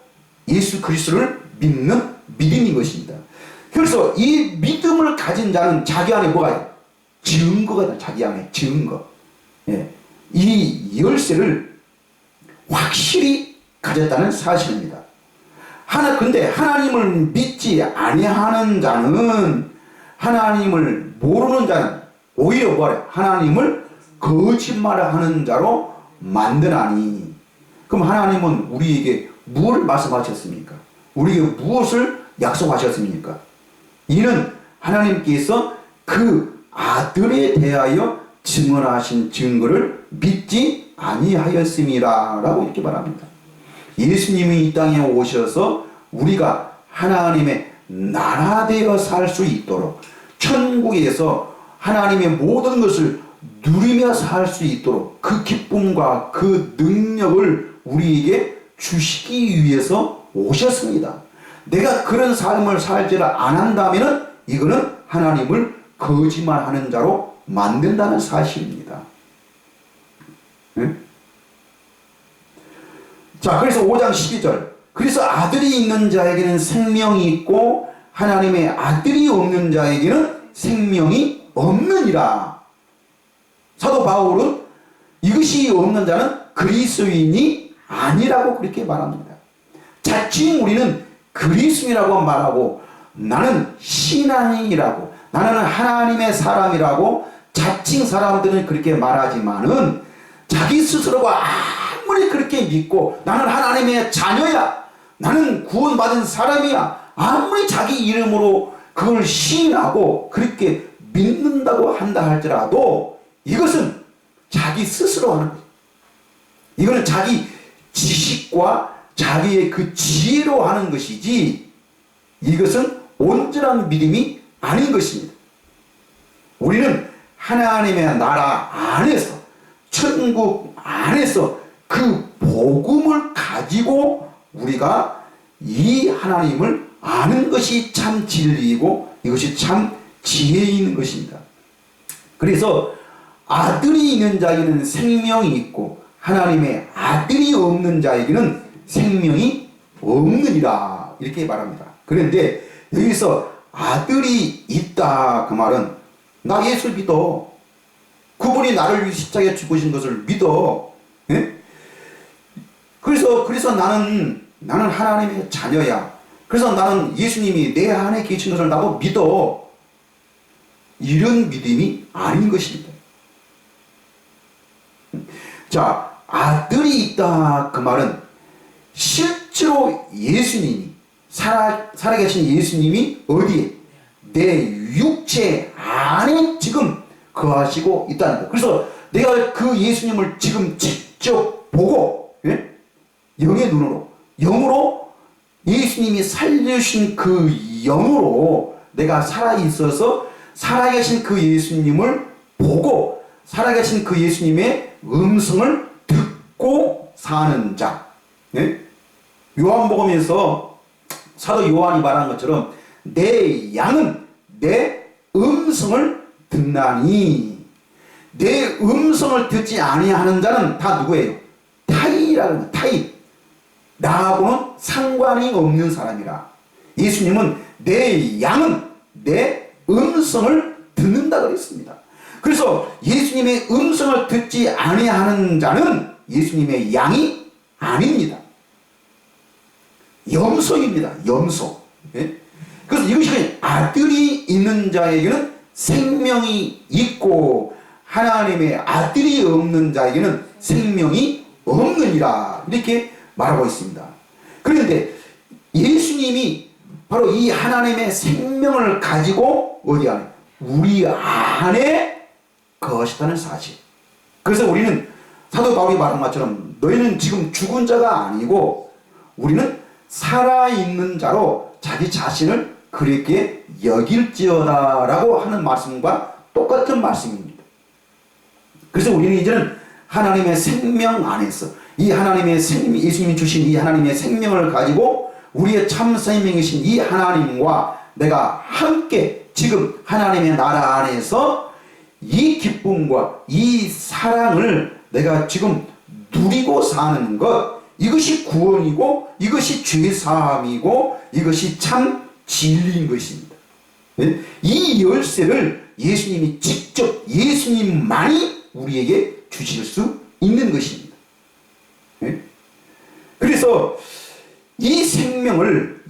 예수 그리스도를 믿는 믿음인 것입니다. 그래서 이 믿음을 가진 자는 자기 안에 뭐가 있어요? 증거가 있다. 자기 안에 증거. 예. 이 열쇠를 확실히 가졌다는 사실입니다. 근데 하나님을 믿지 아니하는 자는, 하나님을 모르는 자는 오히려 뭐래? 하나님을 거짓말하는 자로 만드나니. 그럼 하나님은 우리에게 무엇을 말씀하셨습니까? 우리에게 무엇을 약속하셨습니까? 이는 하나님께서 그 아들에 대하여 증언하신 증거를 믿지 아니하였음이라 라고 이렇게 말합니다. 예수님이 이 땅에 오셔서 우리가 하나님의 나라 되어 살 수 있도록, 천국에서 하나님의 모든 것을 누리며 살 수 있도록 그 기쁨과 그 능력을 우리에게 주시기 위해서 오셨습니다. 내가 그런 삶을 살지를 안 한다면 이거는 하나님을 거짓말하는 자로 만든다는 사실입니다. 네? 자, 그래서 5장 12절. 그래서 아들이 있는 자에게는 생명이 있고 하나님의 아들이 없는 자에게는 생명이 없느니라. 사도 바울은 이것이 없는 자는 그리스도인이 아니라고 그렇게 말합니다. 자칭 우리는 그리스도인이라고 말하고, 나는 신앙인이라고, 나는 하나님의 사람이라고 자칭 사람들은 그렇게 말하지만은 자기 스스로가 아무리 그렇게 믿고 나는 하나님의 자녀야, 나는 구원받은 사람이야, 아무리 자기 이름으로 그걸 시인하고 그렇게 믿는다고 한다 할지라도 이것은 자기 스스로 하는 거예요. 이거는 자기 지식과 자기의 그 지혜로 하는 것이지 이것은 온전한 믿음이 아닌 것입니다. 우리는 하나님의 나라 안에서, 천국 안에서 그 복음을 가지고 우리가 이 하나님을 아는 것이 참 진리이고 이것이 참 지혜 있는 것입니다. 그래서 아들이 있는 자에게는 생명이 있고 하나님의 아들이 없는 자에게는 생명이 없느니라 이렇게 말합니다. 그런데 여기서 아들이 있다 그 말은 나 예수 믿어. 그분이 나를 위해 십자가에 죽으신 것을 믿어. 예? 그래서 나는 하나님의 자녀야. 그래서 나는 예수님이 내 안에 계신 것을 나도 믿어. 이런 믿음이 아닌 것입니다. 자, 아들이 있다 그 말은 실제로 예수님이 살아계신 예수님이 어디에? 내 육체 안에 지금 거하시고 있다는 거예요. 그래서 내가 그 예수님을 지금 직접 보고, 예? 영의 눈으로, 영으로 예수님이 살려주신 그 영으로 내가 살아있어서 살아계신 그 예수님을 보고 살아계신 그 예수님의 음성을 듣고 사는 자. 예? 요한복음에서 사도 요한이 말한 것처럼 내 양은 내 음성을 듣나니, 내 음성을 듣지 아니하는 자는 다 누구예요? 타인이라는 거예요. 타인. 나하고는 상관이 없는 사람이라. 예수님은 내 양은 내 음성을 듣는다 그랬습니다. 그래서 예수님의 음성을 듣지 아니하는 자는 예수님의 양이 아닙니다. 염소입니다. 염소. 예? 그래서 이것이 아들이 있는 자에게는 생명이 있고 하나님의 아들이 없는 자에게는 생명이 없느니라 이렇게 말하고 있습니다. 그런데 예수님이 바로 이 하나님의 생명을 가지고 어디 안에? 우리 안에 거하시다는 사실. 그래서 우리는 사도 바울이 말한 것처럼 너희는 지금 죽은 자가 아니고 우리는 살아있는 자로 자기 자신을 그렇게 여길지어다 라고 하는 말씀과 똑같은 말씀입니다. 그래서 우리는 이제는 하나님의 생명 안에서 이 하나님의 예수님이 주신 이 하나님의 생명을 가지고 우리의 참 생명이신 이 하나님과 내가 함께 지금 하나님의 나라 안에서 이 기쁨과 이 사랑을 내가 지금 누리고 사는 것, 이것이 구원이고 이것이 죄사함이고 이것이 참 진리인 것입니다. 이 열쇠를 예수님이 직접 예수님만이 우리에게 주실 수 있는 것입니다. 그래서 이 생명을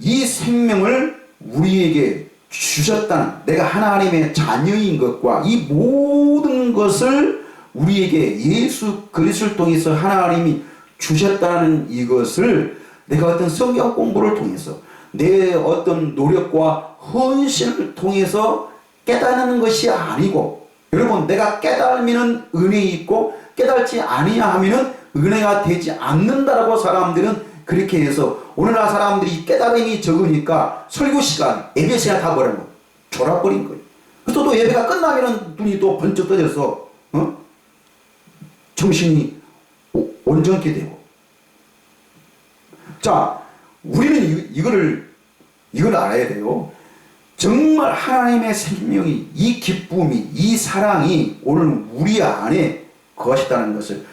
우리에게 주셨다는, 내가 하나님의 자녀인 것과 이 모든 것을 우리에게 예수 그리스도를 통해서 하나님이 주셨다는 이것을 내가 어떤 성경 공부를 통해서 내 어떤 노력과 헌신을 통해서 깨닫는 것이 아니고, 여러분, 내가 깨달으면 은혜 있고 깨달지 아니하면 은혜가 되지 않는다라고 사람들은 그렇게 해서 오늘날 사람들이 깨달음이 적으니까 설교 시간, 예배 시간 다 버리고 졸아버린 거예요. 그래서 또 예배가 끝나면 눈이 또 번쩍 떠져서 정신이 온전케 되고. 자, 우리는 이걸 알아야 돼요. 정말 하나님의 생명이, 이 기쁨이, 이 사랑이 오늘 우리 안에 거하시다는 것을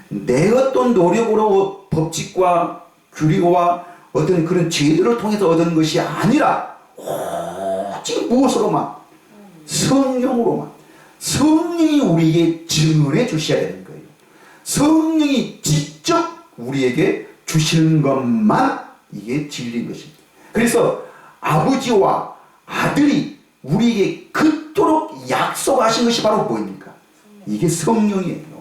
내 어떤 노력으로 법칙과 규리와 어떤 그런 제도를 통해서 얻은 것이 아니라 오직 무엇으로만? 성령으로만. 성령이 우리에게 증언해 주셔야 되는 거예요. 성령이 직접 우리에게 주시는 것만 이게 진리인 것입니다. 그래서 아버지와 아들이 우리에게 그토록 약속하신 것이 바로 뭐입니까? 이게 성령이에요.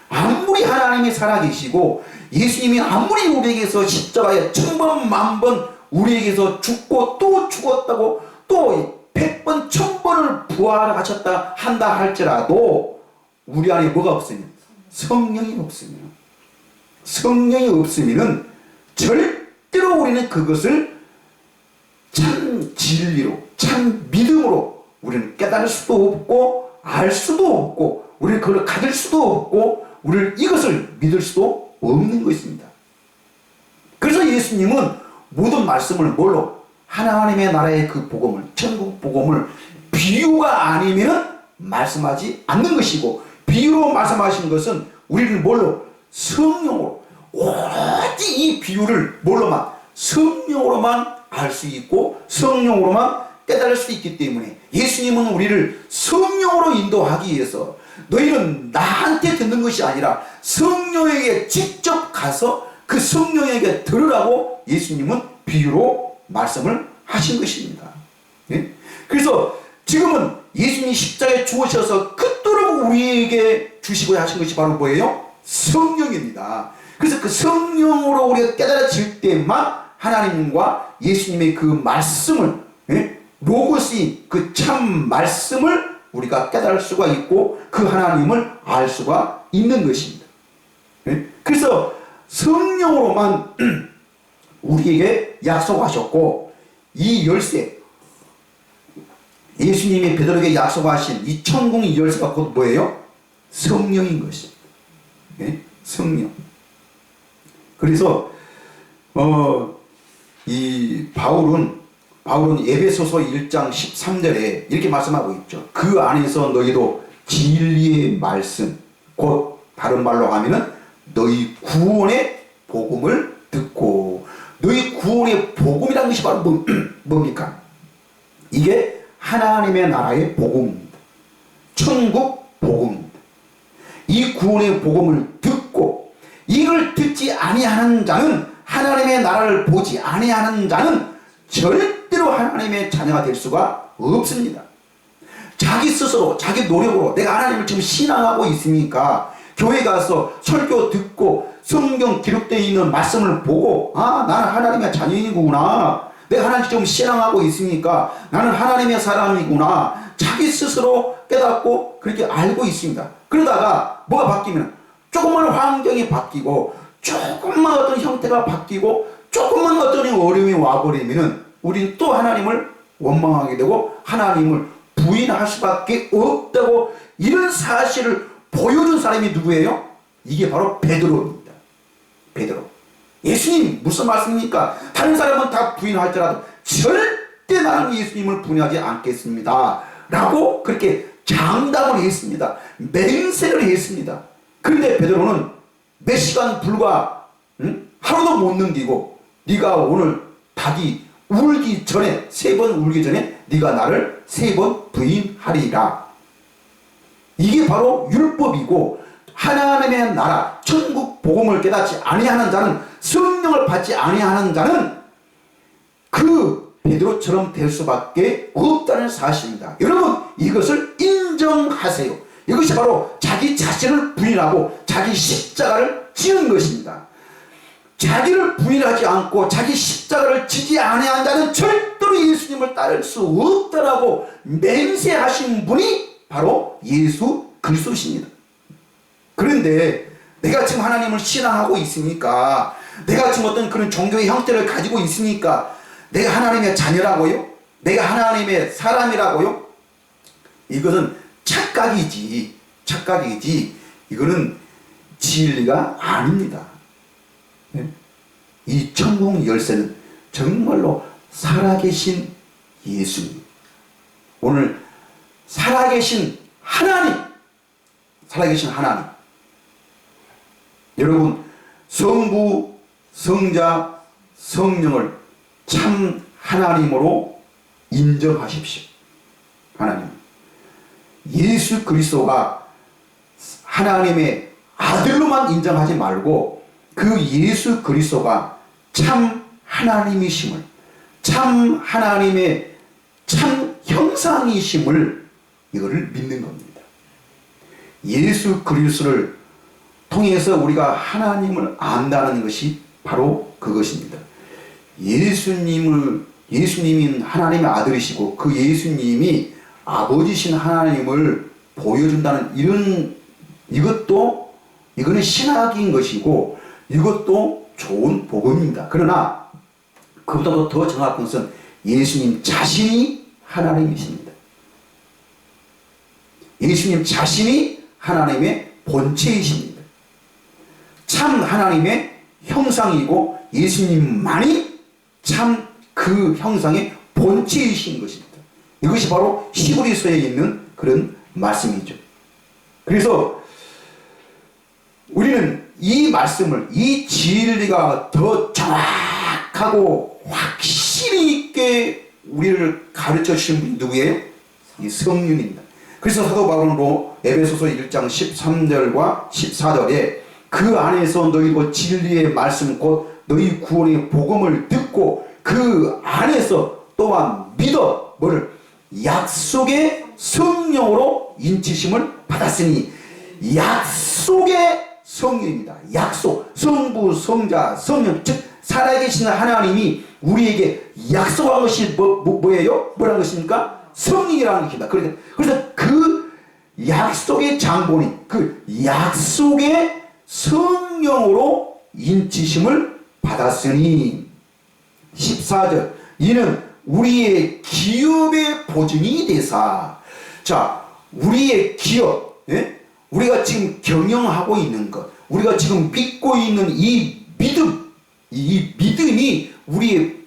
아무리 하나님이 살아계시고 예수님이 아무리 우리에게서 십자가에 천번 만번 우리에게서 죽고 또 죽었다고 또 100번 1000번을 부활하셨다 한다 할지라도 우리 안에 뭐가 없으면, 성령이 없으면, 성령이 없으면은 절대로 우리는 그것을 참 진리로, 참 믿음으로 우리는 깨달을 수도 없고 알 수도 없고 우리는 그걸 가질 수도 없고 우리는 이것을 믿을 수도 없는 것입니다. 그래서 예수님은 모든 말씀을 뭘로? 하나님의 나라의 그 복음을, 천국 복음을 비유가 아니면 말씀하지 않는 것이고, 비유로 말씀하신 것은 우리를 뭘로? 성령으로. 오직 이 비유를 뭘로만? 성령으로만 알 수 있고 성령으로만 깨달을 수 있기 때문에 예수님은 우리를 성령으로 인도하기 위해서 너희는 나한테 듣는 것이 아니라 성령에게 직접 가서 그 성령에게 들으라고 예수님은 비유로 말씀을 하신 것입니다. 네? 그래서 지금은 예수님이 십자가에 죽으셔서 그토록 우리에게 주시고자 하신 것이 바로 뭐예요? 성령입니다. 그래서 그 성령으로 우리가 깨달아질 때만 하나님과 예수님의 그 말씀을, 로고스인 그 참 말씀을 우리가 깨달을 수가 있고 그 하나님을 알 수가 있는 것입니다. 그래서 성령으로만 우리에게 약속하셨고, 이 열쇠, 예수님이 베드로에게 약속하신 이 천국의 열쇠가 곧 뭐예요? 성령인 것입니다. 성령. 그래서 이 바울은 에베소서 1장 13절에 이렇게 말씀하고 있죠. 그 안에서 너희도 진리의 말씀, 곧 다른 말로 하면은 너희 구원의 복음을 듣고, 너희 구원의 복음이라는 것이 바로 뭡니까? 이게 하나님의 나라의 복음입니다. 천국 복음입니다. 이 구원의 복음을 듣고 이걸 듣지 아니하는 자는, 하나님의 나라를 보지 아니하는 자는 절대로 하나님의 자녀가 될 수가 없습니다. 자기 스스로, 자기 노력으로 내가 하나님을 지금 신앙하고 있으니까 교회 가서 설교 듣고 성경 기록되어 있는 말씀을 보고, 아, 나는 하나님의 자녀이구나, 내가 하나님 지금 신앙하고 있으니까 나는 하나님의 사람이구나, 자기 스스로 깨닫고 그렇게 알고 있습니다. 그러다가 뭐가 바뀌면 조금만 환경이 바뀌고 조금만 어떤 형태가 바뀌고 조금만 어떤 어려움이 와버리면은 우리는 또 하나님을 원망하게 되고 하나님을 부인할 수밖에 없다고, 이런 사실을 보여준 사람이 누구예요? 이게 바로 베드로입니다. 베드로. 예수님 무슨 말씀입니까? 다른 사람은 다 부인할지라도 절대 나는 예수님을 부인하지 않겠습니다 라고 그렇게 장담을 했습니다. 맹세를 했습니다. 그런데 베드로는 몇 시간 불과 하루도 못 넘기고, 네가 오늘 닭이 울기 전에, 3번 울기 전에 네가 나를 3번 부인하리라. 이게 바로 율법이고, 하나님의 나라 천국 복음을 깨닫지 아니하는 자는, 성령을 받지 아니하는 자는 그 베드로처럼 될 수밖에 없다는 사실입니다. 여러분, 이것을 인정하세요. 이것이 바로 자기 자신을 부인하고 자기 십자가를 지는 것입니다. 자기를 부인하지 않고 자기 십자가를 지지 아니한 자는 절대로 예수님을 따를 수 없다라고 맹세하신 분이 바로 예수 그리스도십니다. 그런데 내가 지금 하나님을 신앙하고 있으니까, 내가 지금 어떤 그런 종교의 형태를 가지고 있으니까 내가 하나님의 자녀라고요? 내가 하나님의 사람이라고요? 이것은 착각이지. 이거는 진리가 아닙니다. 이 천국 열쇠는 정말로 살아계신 예수님, 오늘 살아계신 하나님, 여러분, 성부, 성자, 성령을 참 하나님으로 인정하십시오. 하나님, 예수 그리스도가 하나님의 아들로만 인정하지 말고 그 예수 그리스도가 참 하나님이심을, 참 하나님의 참 형상이심을, 이거를 믿는 겁니다. 예수 그리스도를 통해서 우리가 하나님을 안다는 것이 바로 그것입니다. 예수님이 하나님의 아들이시고 그 예수님이 아버지신 하나님을 보여준다는 이거는 신학인 것이고, 이것도 좋은 복음입니다. 그러나 그보다도 더 정확한 것은 예수님 자신이 하나님이십니다. 예수님 자신이 하나님의 본체이십니다. 참 하나님의 형상이고 예수님만이 참 그 형상의 본체이신 것입니다. 이것이 바로 히브리서에 있는 그런 말씀이죠. 그래서 우리는 이 말씀을, 이 진리가 더 정확하고 확실히 있게 우리를 가르쳐 주신 분이 누구예요? 이 성령입니다. 그래서 사도 바울은 에베소서 1장 13절과 14절에 그 안에서 너희도 진리의 말씀 곧 너희 구원의 복음을 듣고 그 안에서 또한 믿어 뭐를 약속의 성령으로 인치심을 받았으니, 약속의 성령입니다. 약속, 성부, 성자, 성령, 즉 살아계신 하나님이 우리에게 약속한 것이 뭐예요? 뭐라는 것입니까? 성령이라는 것입니다. 그래서 그 약속의 장본인, 그 약속의 성령으로 인치심을 받았으니, 14절, 이는 우리의 기업의 보증이 되사. 자, 우리의 기업, 예? 우리가 지금 경영하고 있는 것, 우리가 지금 믿고 있는 이 믿음이 우리의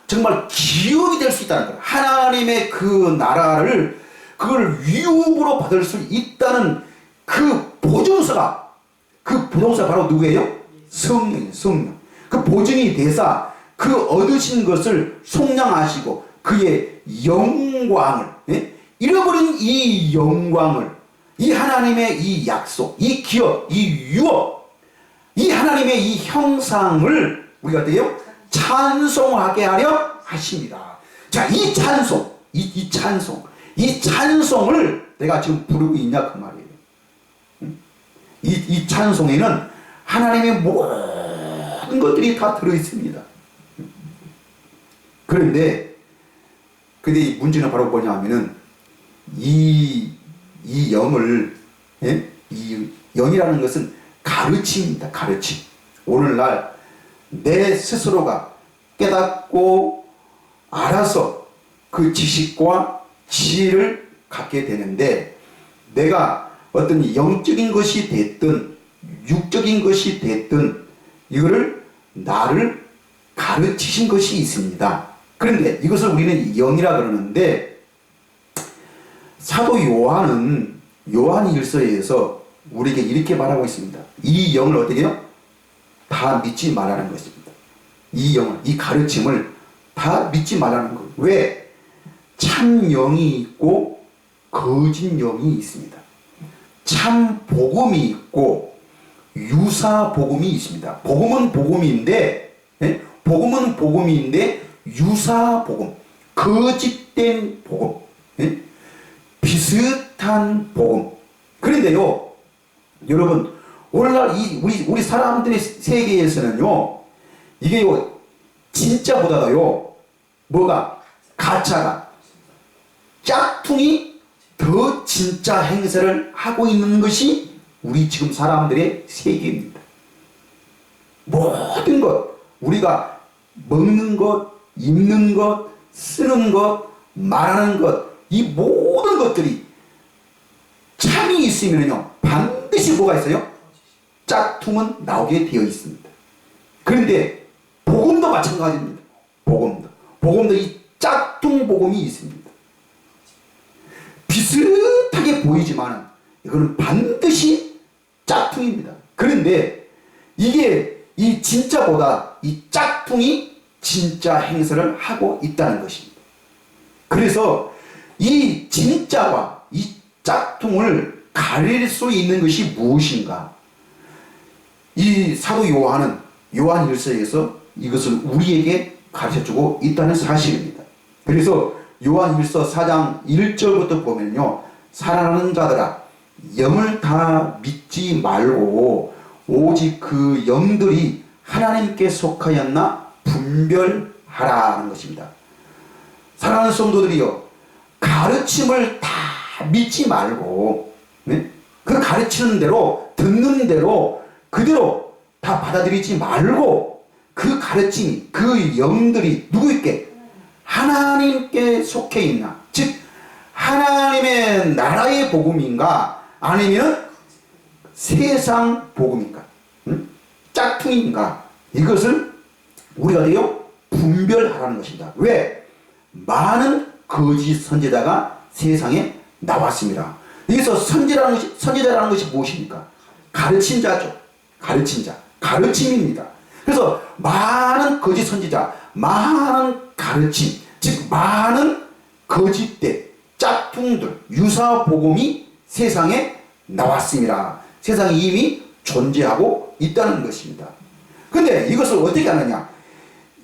정말 기업이 될 수 있다는 것, 하나님의 그 나라를, 그걸 위협으로 받을 수 있다는 그 보증서가, 그 보증서가 바로 누구예요? 성령이에요. 성령. 그 보증이 되사 그 얻으신 것을 속량하시고 그의 영광을, 예? 잃어버린 이 영광을, 이 하나님의 이 약속, 이 기업, 이 유업, 이 하나님의 이 형상을 우리가 어때요? 찬송하게 하려 하십니다. 자, 이 찬송, 이 찬송을 내가 지금 부르고 있냐 그 말이에요. 이 찬송에는 하나님의 모든 것들이 다 들어있습니다. 그런데 이 문제는 바로 뭐냐 하면은 이 영을, 예? 이 영이라는 것은 가르침입니다. 가르침. 오늘날 내 스스로가 깨닫고 알아서 그 지식과 지혜를 갖게 되는데, 내가 어떤 영적인 것이 됐든 육적인 것이 됐든 이거를 나를 가르치신 것이 있습니다. 그런데 이것을 우리는 영이라 그러는데, 사도 요한은 요한일서에서 우리에게 이렇게 말하고 있습니다. 이 영을 어떻게 해요? 다 믿지 말라는 것입니다. 이 영을, 이 가르침을 다 믿지 말라는 것. 왜? 참 영이 있고 거짓 영이 있습니다. 참 복음이 있고 유사 복음이 있습니다. 복음은 복음인데, 복음은 복음인데 유사 복음, 거짓된 복음, 비슷한 복음. 그런데요, 여러분, 오늘날 우리 사람들의 세계에서는요, 이게요, 진짜보다도요, 뭐가, 가짜가, 짝퉁이 더 진짜 행세를 하고 있는 것이 우리 지금 사람들의 세계입니다. 모든 것, 우리가 먹는 것, 입는 것, 쓰는 것, 말하는 것, 이 모든 것들이 참이 있으면요, 반드시 뭐가 있어요? 짝퉁은 나오게 되어 있습니다. 그런데 복음도 마찬가지입니다. 복음도 이 짝퉁 복음이 있습니다. 비슷하게 보이지만 이거는 반드시 짝퉁입니다. 그런데 이게 이 진짜보다 이 짝퉁이 진짜 행세를 하고 있다는 것입니다. 그래서 이 진짜와 이 짝퉁을 가릴 수 있는 것이 무엇인가? 이 사도 요한은 요한일서에서 이것을 우리에게 가르쳐주고 있다는 사실입니다. 그래서 요한일서 4장 1절부터 보면요, 사랑하는 자들아, 영을 다 믿지 말고 오직 그 영들이 하나님께 속하였나 분별하라는 것입니다. 사랑하는 성도들이요, 가르침을 다 믿지 말고, 그 가르치는 대로, 듣는 대로 그대로 다 받아들이지 말고, 그 가르침이, 그 영들이 누구에게? 하나님께 속해 있나? 즉 하나님의 나라의 복음인가, 아니면 세상 복음인가, 짝퉁인가, 이것을 우리가 돼요 분별하라는 것입니다. 왜? 많은 거짓 선지자가 세상에 나왔습니다. 여기서 선지자라는 것이 무엇입니까? 가르친 자죠. 가르친 자, 가르침입니다. 그래서 많은 거짓 선지자, 많은 가르침, 즉 많은 거짓된 짝퉁들, 유사 복음이 세상에 나왔습니다. 세상에 이미 존재하고 있다는 것입니다. 근데 이것을 어떻게 하느냐?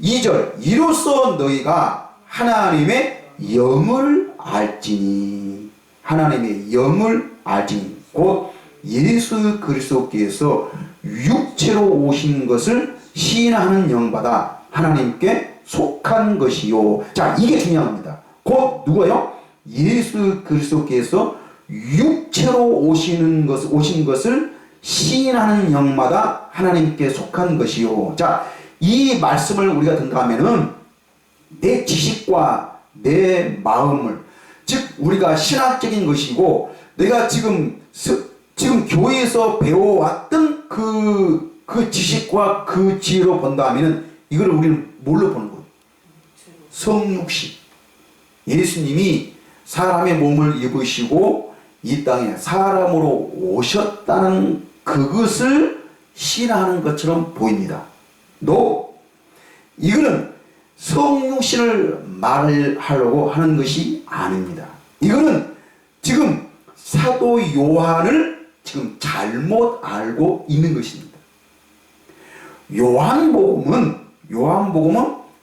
2절, 이로써 너희가 하나님의 영을 알지니, 하나님의 영을 알지니, 곧 예수 그리스도께서 육체로 오신 것을 시인하는 영받아 하나님께 속한 것이요. 자, 이게 중요합니다. 곧 누구예요? 예수 그리스도께서 육체로 오신 것을 시인하는 영마다 하나님께 속한 것이요. 자, 이 말씀을 우리가 듣는다면은 내 지식과 내 마음을, 즉 우리가 신학적인 것이고 내가 지금 교회에서 배워왔던 그 지식과 그 지혜로 본다면은 이거를 우리는 뭘로 보는 거예요? 성육신. 예수님이 사람의 몸을 입으시고 이 땅에 사람으로 오셨다는 그것을 신화하는 것처럼 보입니다. 이거는 성육신을 말하려고 하는 것이 아닙니다. 이거는 지금 사도 요한을 지금 잘못 알고 있는 것입니다. 요한복음은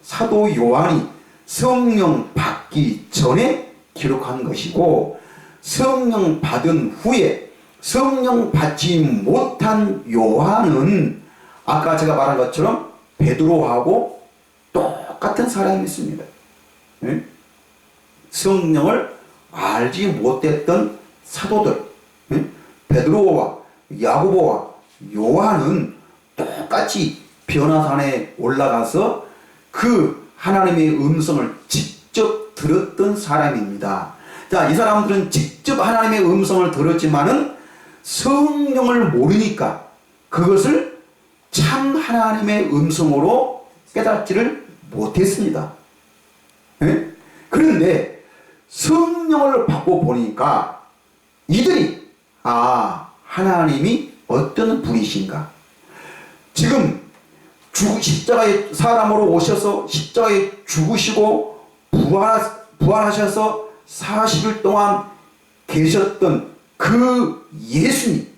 사도 요한이 성령 받기 전에 기록한 것이고, 성령 받은 후에 성령 받지 못한 요한은 아까 제가 말한 것처럼 베드로하고 똑같은 사람이었습니다. 성령을 알지 못했던 사도들, 베드로와 야고보와 요한은 똑같이 변화산에 올라가서 그 하나님의 음성을 직접 들었던 사람입니다. 자, 이 사람들은 직접 하나님의 음성을 들었지만은 성령을 모르니까 그것을 참 하나님의 음성으로 깨닫지를 못했습니다. 예? 그런데 성령을 받고 보니까 이들이 하나님이 어떤 분이신가, 지금 십자가에 사람으로 오셔서 십자가에 죽으시고 부활하셔서 40일 동안 계셨던 그 예수님,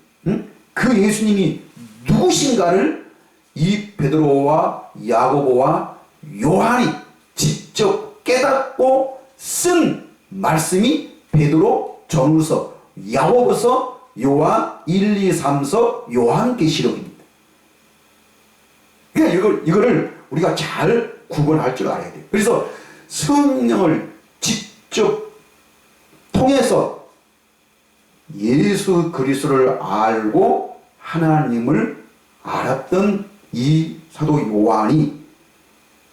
그 예수님이 누구신가를 이 베드로와 야고보와 요한이 직접 깨닫고 쓴 말씀이 베드로 전후서, 야고보서, 요한 1, 2, 3서, 요한계시록입니다. 그러니까 이거를 우리가 잘 구분할 줄 알아야 돼요. 그래서 성령을 직접 통해서 예수 그리스도를 알고 하나님을 알았던 이 사도 요한이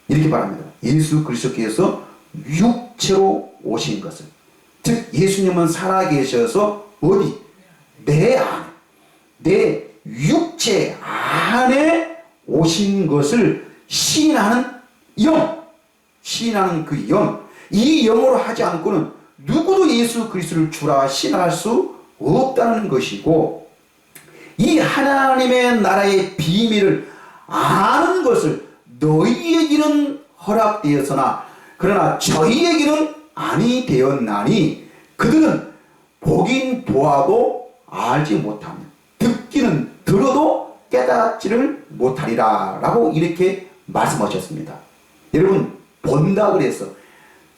이렇게 말합니다. 예수 그리스도께서 육체로 오신 것을, 즉 예수님은 살아계셔서 어디? 내 안에, 내 육체 안에 오신 것을 시인하는 영, 시인하는 그 영, 이 영으로 하지 않고는 누구도 예수 그리스도를 주라 시인할 수 없다는 것이고, 이 하나님의 나라의 비밀을 아는 것을 너희에게는 허락되었으나 그러나 저희에게는 아니 되었나니 그들은 보긴 보아도 알지 못하며 듣기는 들어도 깨닫지를 못하리라 라고 이렇게 말씀하셨습니다. 여러분, 본다 그래서,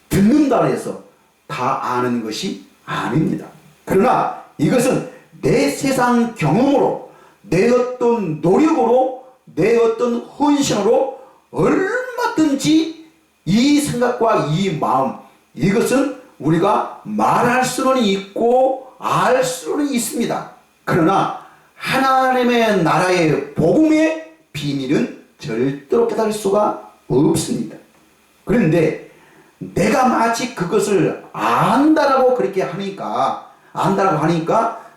듣는다 그래서 다 아는 것이 아닙니다. 그러나 이것은 내 세상 경험으로, 내 어떤 노력으로, 내 어떤 헌신으로 얼마든지 이 생각과 이 마음, 이것은 우리가 말할 수는 있고 알 수는 있습니다. 그러나 하나님의 나라의 복음의 비밀은 절대로 깨달을 수가 없습니다. 그런데 내가 마치 그것을 안다라고 그렇게 하니까,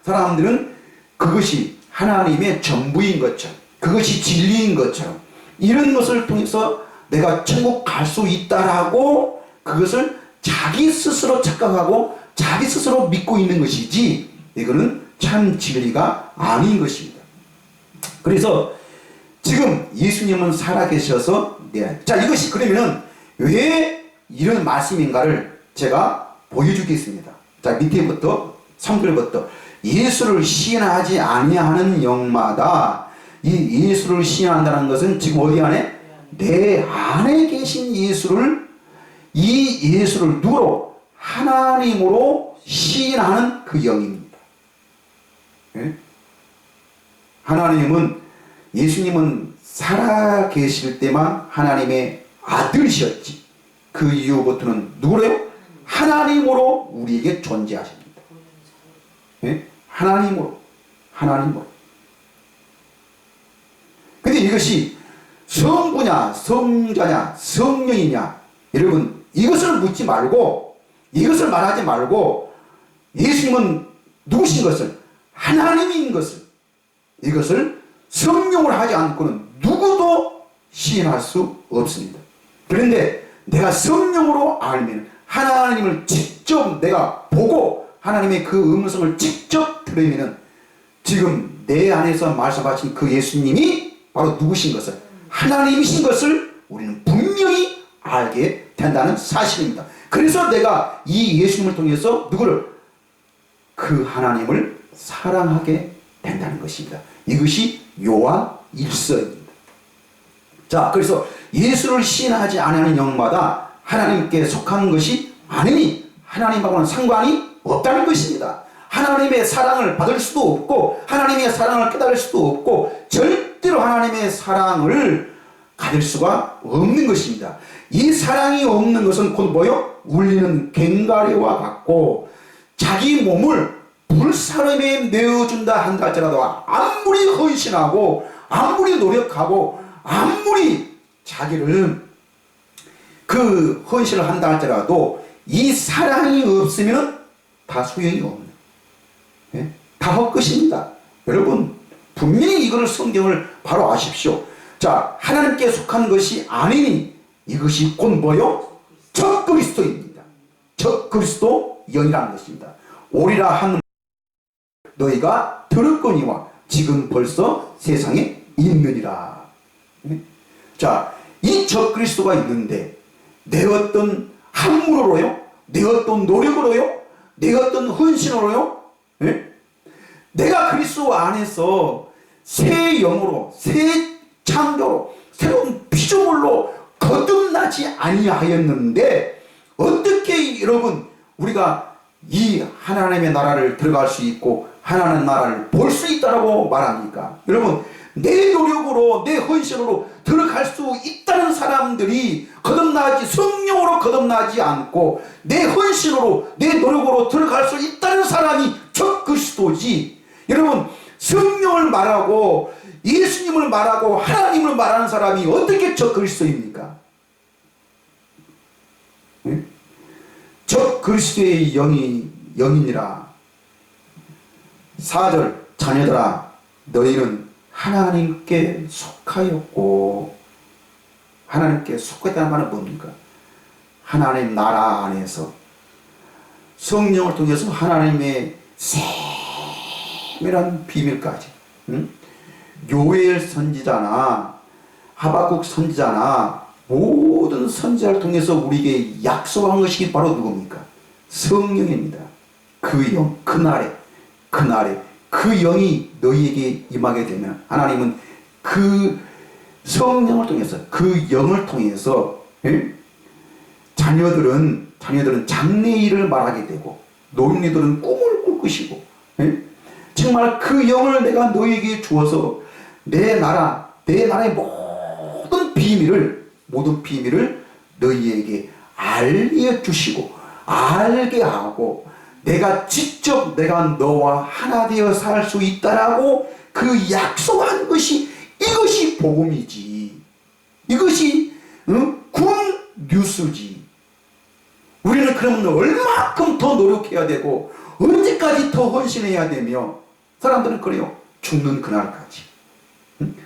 사람들은 그것이 하나님의 전부인 것처럼, 그것이 진리인 것처럼, 이런 것을 통해서 내가 천국 갈 수 있다라고 그것을 자기 스스로 착각하고 자기 스스로 믿고 있는 것이지, 이거는 참 진리가 아닌 것입니다. 그래서 지금 예수님은 살아계셔서, 자, 이것이 그러면은 왜 이런 말씀인가를 제가 보여주겠습니다. 자, 밑에부터 3절부터 예수를 시인하지 아니하는 영마다, 이 예수를 시인한다는 것은 지금 어디 안에? 내 안에 계신 예수를, 이 예수를 누구로? 하나님으로 시인하는 그 영입니다. 예? 하나님은, 예수님은 살아계실 때만 하나님의 아들이셨지, 그 이후부터는 누구래요? 하나님으로 우리에게 존재하십니다. 예? 하나님으로. 근데 이것이 성부냐, 성자냐, 성령이냐, 여러분, 이것을 묻지 말고, 이것을 말하지 말고, 예수님은 누구신 것을, 하나님인 것을, 이것을 성령을 하지 않고는 누구도 시인할 수 없습니다. 그런데 내가 성령으로 알면, 하나님을 직접 내가 보고 하나님의 그 음성을 직접 들으면 지금 내 안에서 말씀하신 그 예수님이 바로 누구신 것을, 하나님이신 것을 우리는 분명히 알게 된다는 사실입니다. 그래서 내가 이 예수님을 통해서 누구를? 그 하나님을 사랑하게 된다는 것입니다. 이것이 요한 1서입니다. 자, 그래서 예수를 시인하지 않는 영마다 하나님께 속한 것이 아니니 하나님하고는 상관이 없다는 것입니다. 하나님의 사랑을 받을 수도 없고 하나님의 사랑을 깨달을 수도 없고 절대로 하나님의 사랑을 가질 수가 없는 것입니다. 이 사랑이 없는 것은 곧 뭐요? 울리는 괭가리와 같고 자기 몸을 불사름에 내어준다 한다 할지라도 아무리 헌신하고 아무리 노력하고 아무리 자기를 그 헌신을 한다 할지라도 이 사랑이 없으면 다 소용이 없는, 예? 다 헛것입니다. 여러분 분명히 이거를 성경을 바로 아십시오. 자, 하나님께 속한 것이 아니니 이것이 곧 뭐요? 적그리스도입니다. 적그리스도 영이라는 것입니다. 오리라 한 너희가 들었거니와 지금 벌써 세상에 있느니라. 자, 이 적그리스도가 있는데 내 어떤 함물로요, 내 어떤 노력으로요, 내 어떤 헌신으로요, 예? 내가 그리스도 안에서 새 영으로, 새 창조로, 새로운 피조물로 거듭나지 아니하였는데 어떻게 여러분 우리가 이 하나님의 나라를 들어갈 수 있고 하나님의 나라를 볼 수 있다라고 말합니까? 여러분 내 노력으로 내 헌신으로 들어갈 수 있다는 사람들이 거듭나지, 성령으로 거듭나지 않고 내 헌신으로 내 노력으로 들어갈 수 있다는 사람이 적그리스도지. 여러분 성령을 말하고 예수님을 말하고 하나님을 말하는 사람이 어떻게 적그리스도입니까? 네? 적그리스도의 영이니라. 4절 자녀들아 너희는 하나님께 속하였고, 하나님께 속했다는 말은 뭡니까? 하나님 나라 안에서 성령을 통해서 하나님의 세밀한 비밀까지, 요엘 선지자나 하박국 선지자나 모든 선지자를 통해서 우리에게 약속한 것이 바로 누굽니까? 성령입니다. 그 영, 그날에 그 영이 너희에게 임하게 되면 하나님은 그 성령을 통해서, 그 영을 통해서, 예? 자녀들은 장래일을 말하게 되고 노인네들은 꿈을 꿀 것이고, 예? 정말 그 영을 내가 너희에게 주어서 내 나라의 모든 비밀을 너희에게 알려주시고 알게 하고 내가 직접 내가 너와 하나 되어 살 수 있다라고 그 약속한 것이, 이것이 복음이지. 이것이 굿 뉴스지. 우리는 그러면 얼마큼 더 노력해야 되고 언제까지 더 헌신해야 되며, 사람들은 그래요. 죽는 그날까지,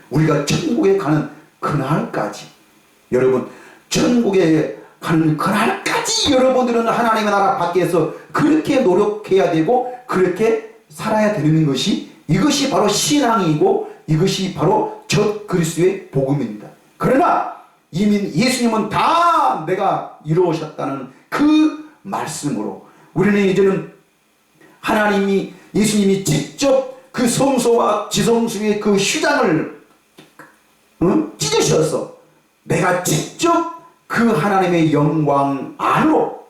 우리가 천국에 가는 그날까지. 여러분 천국에 가는 그날까지 여러분들은 하나님의 나라 밖에서 그렇게 노력해야 되고 그렇게 살아야 되는 것이, 이것이 바로 신앙이고 이것이 바로 적그리스도의 복음입니다. 그러나 이미 예수님은 다 내가 이루으셨다는 그 말씀으로 우리는 이제는 하나님이, 예수님이 직접 그 성소와 지성소의 그 휘장을 찢으셔서 내가 직접 그 하나님의 영광 안으로,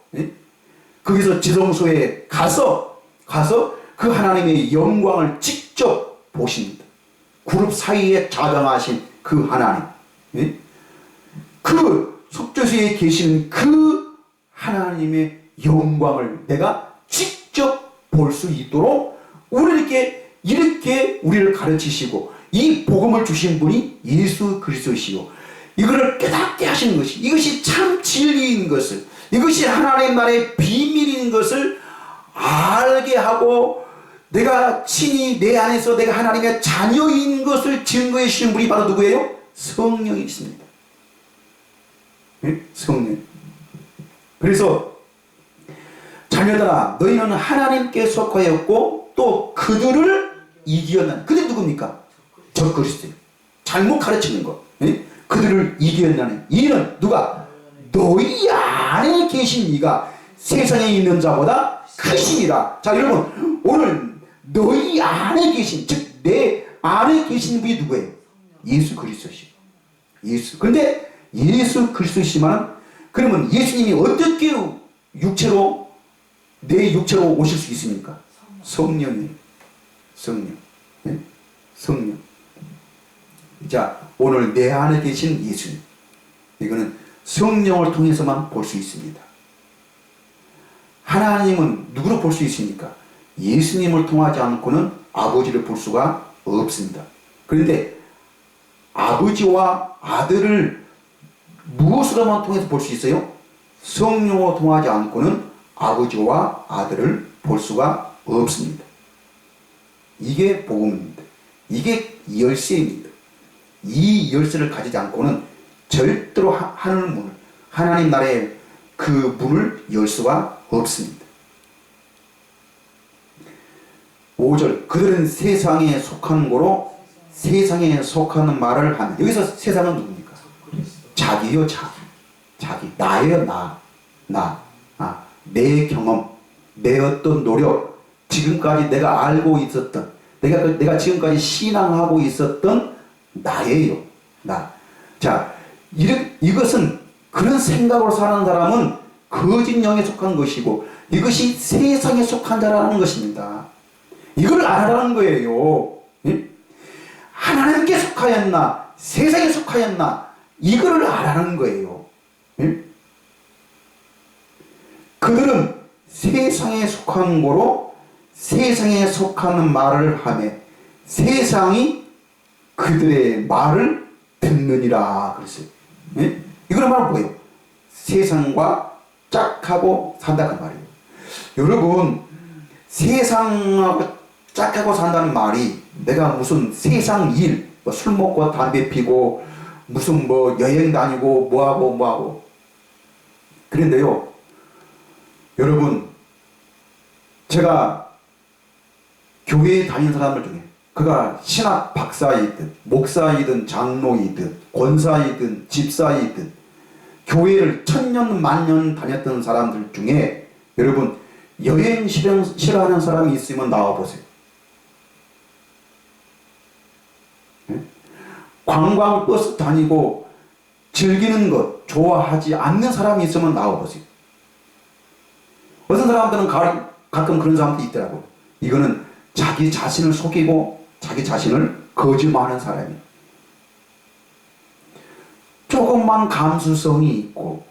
거기서 지성소에 가서 그 하나님의 영광을 직접 보십니다. 그룹 사이에 자정하신 그 하나님, 그 속죄소에 계시는 그 하나님의 영광을 내가 직접 볼 수 있도록 우리에게 이렇게 우리를 가르치시고 이 복음을 주신 분이 예수 그리스도시요, 이거를 깨닫게 하시는 것이, 이것이 참 진리인 것을, 이것이 하나님 나라의 비밀인 것을 알게 하고 내가 친히 내 안에서 내가 하나님의 자녀인 것을 증거해 주시는 분이 바로 누구예요? 성령이 있습니다. 성령. 그래서 자녀들아 너희는 하나님께 속하였고 또 그들을 이기었나니. 그들이 누굽니까? 적그리스도. 잘못 가르치는 것. 그들을 이기었나니. 이는 누가? 너희 안에 계신 이가 세상에 있는 자보다 크심이라. 자 여러분, 오늘 너희 안에 계신, 즉 내 안에 계신 분이 누구예요? 예수 그리스도시. 예수. 그런데 예수 그리스도시지만 그러면 예수님이 어떻게 육체로, 내 육체로 오실 수 있습니까? 성령이에요. 성령. 성령. 자, 오늘 내 안에 계신 예수님, 이거는 성령을 통해서만 볼 수 있습니다. 하나님은 누구로 볼 수 있습니까? 예수님을 통하지 않고는 아버지를 볼 수가 없습니다. 그런데 아버지와 아들을 무엇으로만 통해서 볼 수 있어요? 성령으로 통하지 않고는 아버지와 아들을 볼 수가 없습니다. 이게 복음입니다. 이게 열쇠입니다. 이 열쇠를 가지지 않고는 절대로 하늘 문을, 하나님 나라의 그 문을 열 수가 없습니다. 5절, 그들은 세상에 속한 거로 세상에 속하는 말을 하면, 여기서 세상은 누굽니까? 자기요, 자기. 나예요, 내 경험, 내 어떤 노력, 지금까지 내가 알고 있었던, 내가 지금까지 신앙하고 있었던 나예요, 나. 자, 이것은 그런 생각으로 사는 사람은 거짓 영에 속한 것이고, 이것이 세상에 속한 자라는 것입니다. 이걸 알아라는 거예요. 예? 하나님께 속하였나, 세상에 속하였나, 이거를 알아라는 거예요. 예? 그들은 세상에 속한 거로 세상에 속하는 말을 하며 세상이 그들의 말을 듣느니라 그랬어요. 예? 이거는 바로 뭐예요? 세상과 짝하고 산다 그 말이에요. 여러분, 세상하고 짝하고 산다는 말이 내가 무슨 세상 일, 술 먹고 담배 피고 무슨 여행 다니고 뭐하고 그런데요, 여러분, 제가 교회에 다니는 사람들 중에 그가 신학 박사이든 목사이든 장로이든 권사이든 집사이든 교회를 천년 만년 다녔던 사람들 중에 여러분 여행 싫어하는 사람이 있으면 나와보세요. 네? 관광버스 다니고 즐기는 것 좋아하지 않는 사람이 있으면 나와보세요. 어떤 사람들은 가끔 그런 사람도 있더라고요. 이거는 자기 자신을 속이고 자기 자신을 거짓말하는 사람이에요. 조금만 감수성이 있고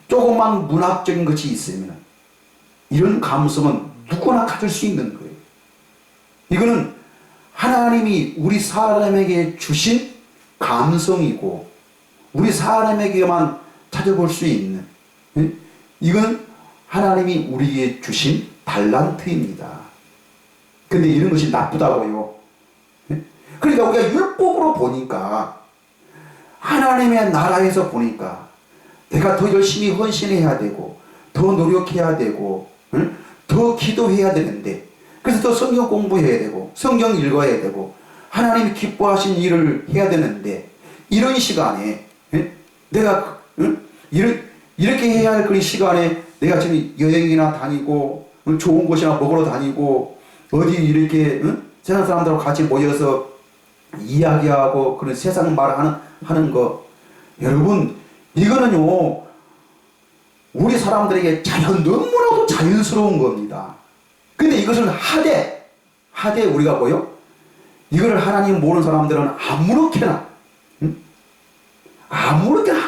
조금만 문학적인 것이 있으면 이런 감성은 누구나 가질 수 있는 거예요. 이거는 하나님이 우리 사람에게 주신 감성이고 우리 사람에게만 찾아볼 수 있는, 이건 하나님이 우리에게 주신 달란트입니다. 근데 이런 것이 나쁘다고요. 그러니까 우리가 율법으로 보니까, 하나님의 나라에서 보니까 내가 더 열심히 헌신해야 되고 더 노력해야 되고 더 기도해야 되는데, 그래서 더 성경 공부해야 되고 성경 읽어야 되고 하나님이 기뻐하신 일을 해야 되는데, 이런 시간에 내가 이렇게 해야 할 그런 시간에 내가 지금 여행이나 다니고 좋은 곳이나 먹으러 다니고 어디 이렇게 세상 사람들하고 같이 모여서 이야기하고 그런 세상 말하는 거, 여러분 이거는요 우리 사람들에게 너무나도 자연스러운 겁니다. 근데 이것을 하되 우리가 뭐요? 이거를 하나님 모르는 사람들은 아무렇게나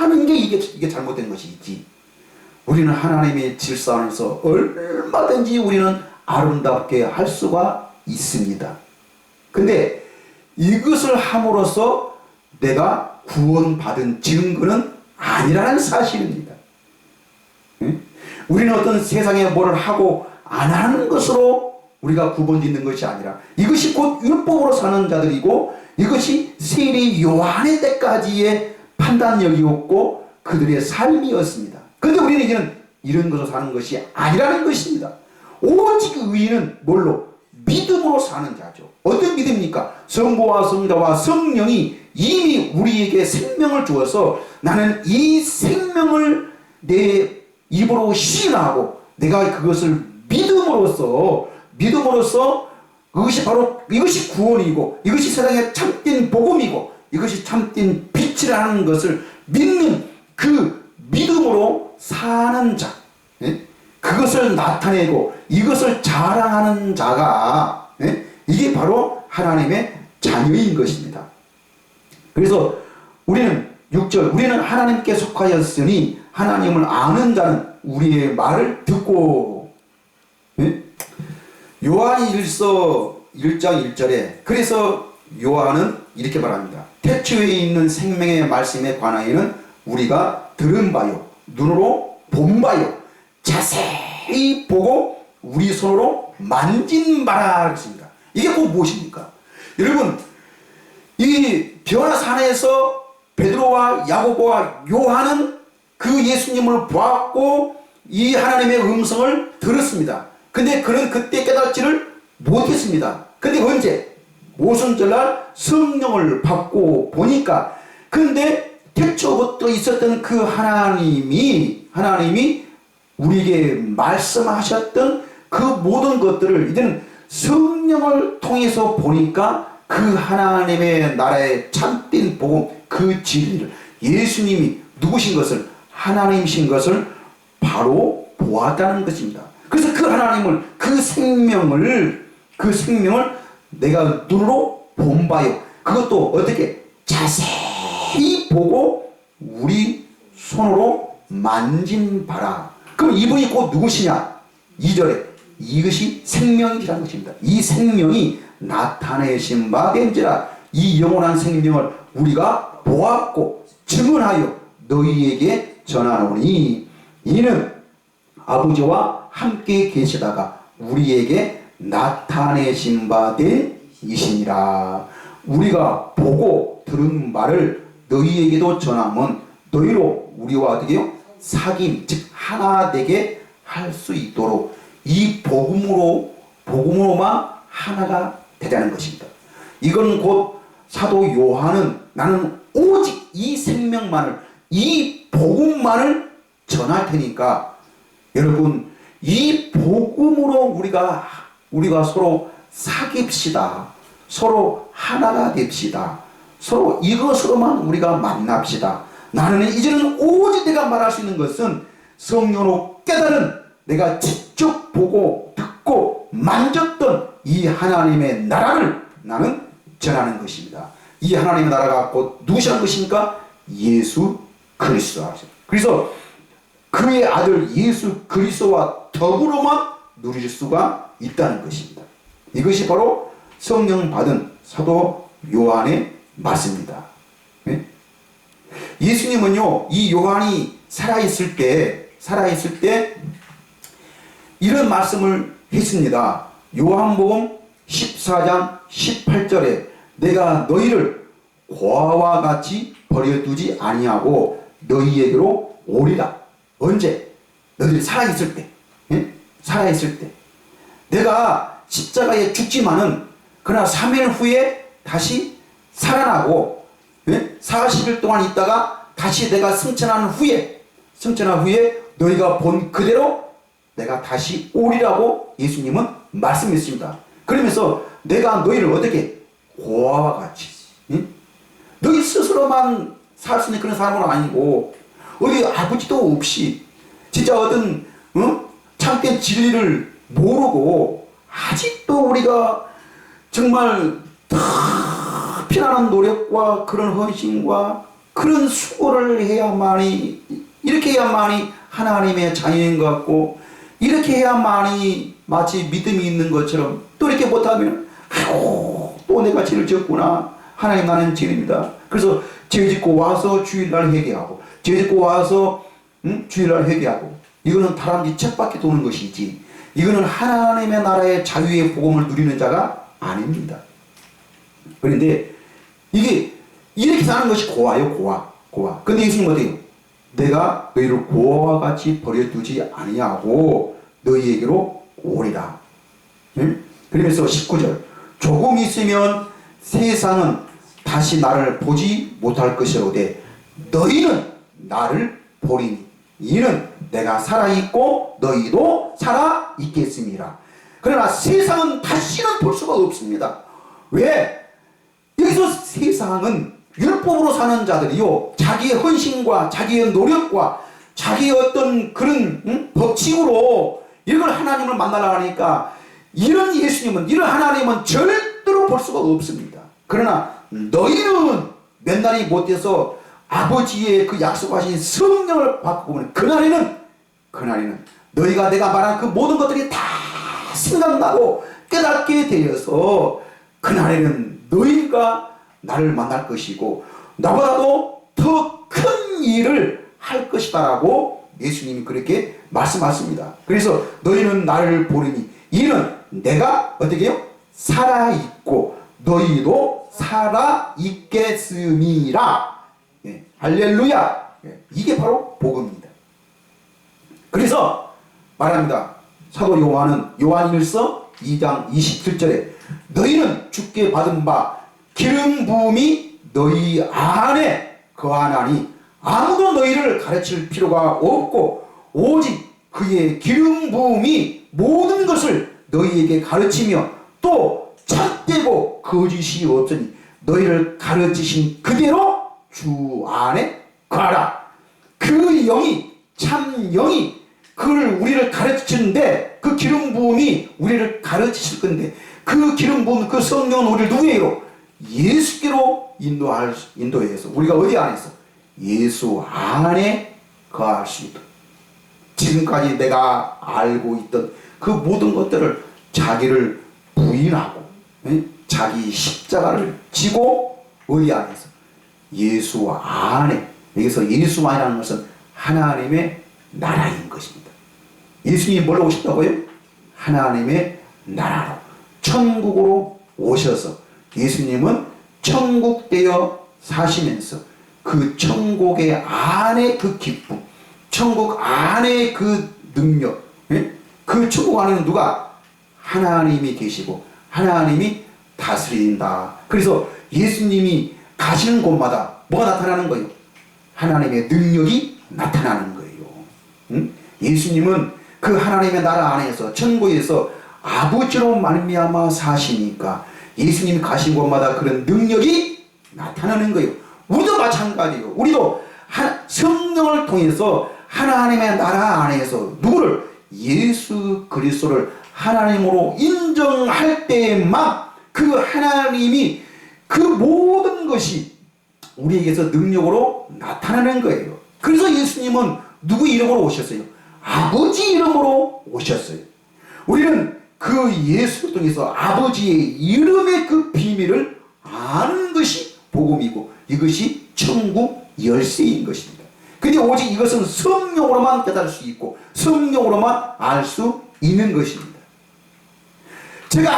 하는 게 이게 잘못된 것이지. 우리는 하나님의 질서 안에서 얼마든지 우리는 아름답게 할 수가 있습니다. 근데 이것을 함으로써 내가 구원받은 증거는 아니라는 사실입니다. 우리는 어떤 세상에 뭐를 하고 안 하는 것으로 우리가 구분짓는 것이 아니라 이것이 곧 율법으로 사는 자들이고 이것이 세례 요한의 때까지의 판단력이었고 그들의 삶이었습니다. 그런데 우리는 이제는 이런 것으로 사는 것이 아니라는 것입니다. 오직 의인은 뭘로? 믿음으로 사는 자죠. 어떤 믿음입니까? 성부와 성자와 성령이 이미 우리에게 생명을 주어서 나는 이 생명을 내 입으로 시인하고 내가 그것을 믿음으로써 이것이 구원이고 이것이 세상에 참된 복음이고 이것이 참된 빛이라는 것을 믿는 그 믿음으로 사는 자, 그것을 나타내고 이것을 자랑하는 자가 이게 바로 하나님의 자녀인 것입니다. 그래서 우리는 6절, 우리는 하나님께 속하였으니 하나님을 아는 자는 우리의 말을 듣고, 요한일서 1장 1절에 그래서 요한은 이렇게 말합니다. 태초에 있는 생명의 말씀에 관하여는 우리가 들은 바요 눈으로 본 바요 자세히 보고 우리 손으로 만진 바라 그랬습니다. 이게 곧 무엇입니까? 여러분, 이 변화산에서 베드로와 야고보와 요한은 그 예수님을 보았고 이 하나님의 음성을 들었습니다. 근데 그는 그때 깨닫지를 못했습니다. 근데 언제? 오순절날 성령을 받고 보니까, 근데 태초부터 있었던 그 하나님이 우리에게 말씀하셨던 그 모든 것들을 이제는 성령을 통해서 보니까 그 하나님의 나라의 참된 복음, 그 진리를, 예수님이 누구신 것을, 하나님이신 것을 바로 보았다는 것입니다. 그래서 그 하나님을, 그 생명을 내가 눈으로 본 바요. 그것도 어떻게? 자세히 보고 우리 손으로 만진 바라. 그럼 이분이 곧 누구시냐? 2절에 이것이 생명이라는 것입니다. 이 생명이 나타내신 바 된지라. 이 영원한 생명을 우리가 보았고 증언하여 너희에게 전하노니 이는 아버지와 함께 계시다가 우리에게 나타내신 바 된 이시니라. 우리가 보고 들은 바를 너희에게도 전하면 너희로 우리와 어떻게 해요? 사귐, 즉 하나 되게 할 수 있도록 이 복음으로만 하나가 되자는 것입니다. 이건 곧 사도 요한은 나는 오직 이 생명만을, 이 복음만을 전할 테니까 여러분 이 복음으로 우리가 서로 사귑시다. 서로 하나가 됩시다. 서로 이것으로만 우리가 만납시다. 나는 이제는 오직 내가 말할 수 있는 것은 성령으로 깨달은, 내가 직접 보고 듣고 만졌던 이 하나님의 나라를 나는 전하는 것입니다. 이 하나님의 나라가 곧 누구시라는 것입니까? 예수 그리스도. 그래서 그의 아들 예수 그리스도와 더불어만 누릴 수가 있다는 것입니다. 이것이 바로 성령 받은 사도 요한의 말씀입니다. 네? 예수님은요, 이 요한이 살아있을 때 이런 말씀을 했습니다. 요한복음 14장 18절에 내가 너희를 고아와 같이 버려두지 아니하고 너희에게로 오리라. 언제? 너희들이 살아있을 때. 예? 살아있을 때. 내가 십자가에 죽지만은 그러나 3일 후에 다시 살아나고, 예? 40일 동안 있다가 다시 내가 승천한 후에 너희가 본 그대로 내가 다시 오리라고 예수님은 말씀했습니다. 그러면서 내가 너희를 어떻게? 고아와 같이, 예? 너희 스스로만 살 수 있는 그런 사람은 아니고 어디 아버지도 없이 진짜 어떤 참된 진리를 모르고 아직도 우리가 정말 다 피나는 노력과 그런 헌신과 그런 수고를 해야만이, 이렇게 해야만이 하나님의 자녀인 것 같고, 이렇게 해야만이 마치 믿음이 있는 것처럼, 또 이렇게 못하면 아유 또 내가 죄를 지었구나, 하나님 나는 죄입니다. 그래서 죄 짓고 와서 주일날 회개하고, 죄 짓고 와서 주일날 회개하고, 이거는 다람쥐 쳇바퀴 도는 것이지 이거는 하나님의 나라의 자유의 복음을 누리는 자가 아닙니다. 그런데 이게 이렇게 사는 것이 고아요. 고아. 근데 예수님은 어때요? 내가 너희를 고아와 같이 버려두지 아니하고 너희에게로 오리라. 응? 그러면서 19절 조금 있으면 세상은 다시 나를 보지 못할 것이로되 너희는 나를 보리니 이는 내가 살아있고 너희도 살아있겠습니다. 그러나 세상은 다시는 볼 수가 없습니다. 왜? 여기서 세상은 율법으로 사는 자들이요, 자기의 헌신과 자기의 노력과 자기의 어떤 그런 법칙으로 이걸 하나님을 만나려고 하니까 이런 예수님은, 이런 하나님은 절대로 볼 수가 없습니다. 그러나 너희는 몇 날이 못돼서 아버지의 그 약속하신 성령을 받고 보면 그날에는 너희가 내가 말한 그 모든 것들이 다 생각나고 깨닫게 되어서 그날에는 너희가 나를 만날 것이고 나보다도 더 큰 일을 할 것이다 라고 예수님이 그렇게 말씀하십니다. 그래서 너희는 나를 보리니 이는 내가 어떻게 해요? 살아있고 너희도 살아있겠음이라. 예, 할렐루야. 예, 이게 바로 복음입니다. 그래서 말합니다. 사도 요한은 요한일서 2장 27절에 너희는 주께 받은 바 기름 부음이 너희 안에 거하나니 아무도 너희를 가르칠 필요가 없고 오직 그의 기름 부음이 모든 것을 너희에게 가르치며 또 참되고 거짓이 없으니 너희를 가르치신 그대로 주 안에 거하라. 그 영이 참 영이 그를 우리를 가르치는데 그 기름 부음이 우리를 가르치실 건데 그 기름 부음 그 성령은 우리를 누구예요? 예수께로 인도해서 우리가 어디 안에서? 예수 안에 거할 수 있도록 지금까지 내가 알고 있던 그 모든 것들을 자기를 부인하고 자기 십자가를 지고 어디 안에서? 예수 안에. 여기서 예수 안이라는 것은 하나님의 나라인 것입니다. 예수님이 뭘로 오셨다고요? 하나님의 나라로 천국으로 오셔서 예수님은 천국 되어 사시면서 그 천국의 안에 그 기쁨, 천국 안에 그 능력, 그 천국 안에는 누가? 하나님이 계시고 하나님이 다스린다. 그래서 예수님이 가시는 곳마다 뭐가 나타나는 거예요? 하나님의 능력이 나타나는 거예요. 예수님은 그 하나님의 나라 안에서 천국에서 아버지로 말미암아 사시니까 예수님이 가신 곳마다 그런 능력이 나타나는 거예요. 우리도 마찬가지예요. 우리도 성령을 통해서 하나님의 나라 안에서 누구를? 예수 그리스도를 하나님으로 인정할 때만 그 하나님이 그 모든 것이 우리에게서 능력으로 나타나는 거예요. 그래서 예수님은 누구 이름으로 오셨어요? 아버지 이름으로 오셨어요. 우리는 그 예수를 통해서 아버지의 이름의 그 비밀을 아는 것이 복음이고 이것이 천국 열쇠인 것입니다. 근데 오직 이것은 성령으로만 깨달을 수 있고 성령으로만 알 수 있는 것입니다. 제가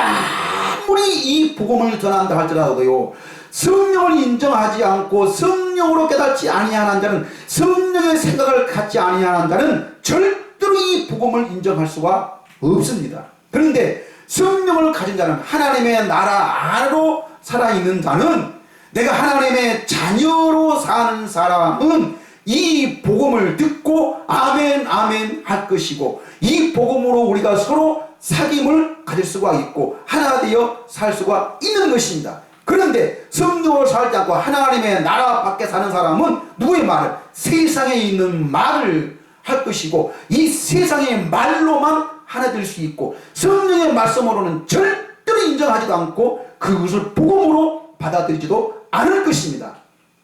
아무리 이 복음을 전한다 할지라도요 성령을 인정하지 않고 성령으로 깨닫지 아니하는 자는 성령의 생각을 갖지 아니하는 자는 절대로 이 복음을 인정할 수가 없습니다. 그런데 성령을 가진 자는 하나님의 나라 안으로 살아있는 자는 내가 하나님의 자녀로 사는 사람은 이 복음을 듣고 아멘 아멘 할 것이고 이 복음으로 우리가 서로 사귐을 가질 수가 있고 하나 되어 살 수가 있는 것입니다. 그런데 성령으로 살지 않고 하나님의 나라 밖에 사는 사람은 누구의 말을? 세상에 있는 말을 할 것이고 이 세상의 말로만 하나 될 수 있고 성령의 말씀으로는 절대로 인정하지도 않고 그것을 복음으로 받아들이지도 않을 것입니다.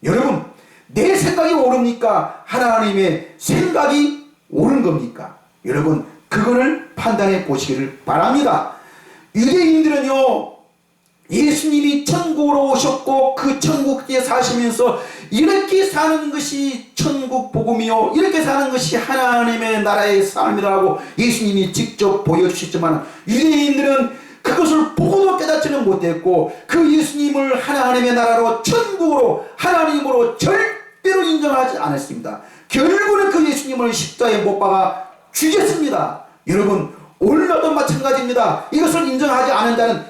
여러분 내 생각이 옳습니까? 하나님의 생각이 옳은 겁니까? 여러분 그거를 판단해 보시기를 바랍니다. 유대인들은요 예수님이 천국으로 오셨고 그 천국에 사시면서 이렇게 사는 것이 천국 복음이요 이렇게 사는 것이 하나님의 나라의 삶이라고 예수님이 직접 보여주셨지만 유대인들은 그것을 보고도 깨닫지는 못했고 그 예수님을 하나님의 나라로 천국으로 하나님으로 절대로 인정하지 않았습니다. 결국은 그 예수님을 십자가에 못 박아 죽였습니다. 여러분 오늘도 마찬가지입니다. 이것을 인정하지 않은 자는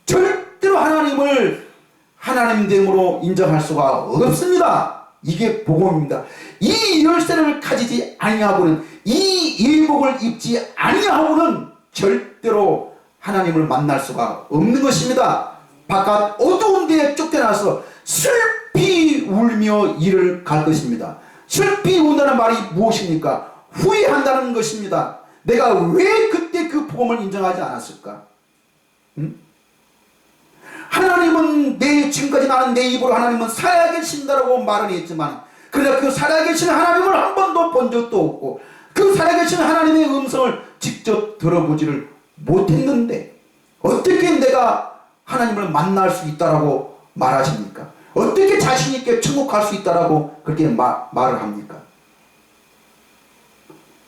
절대로 하나님을 하나님됨으로 인정할 수가 없습니다. 이게 복음입니다. 이 열쇠를 가지지 아니하고는 이 예복을 입지 아니하고는 절대로 하나님을 만날 수가 없는 것입니다. 바깥 어두운 데에 쫓겨나서 슬피 울며 일을 갈 것입니다. 슬피 운다는 말이 무엇입니까? 후회한다는 것입니다. 내가 왜 그때 그 복음을 인정하지 않았을까? 하나님은 지금까지 나는 내 입으로 하나님은 살아계신다라고 말을 했지만 그러나 그 살아계신 하나님을 한 번도 본 적도 없고 그 살아계신 하나님의 음성을 직접 들어보지를 못했는데 어떻게 내가 하나님을 만날 수 있다라고 말하십니까? 어떻게 자신 있게 천국 갈 수 있다라고 그렇게 말을 합니까?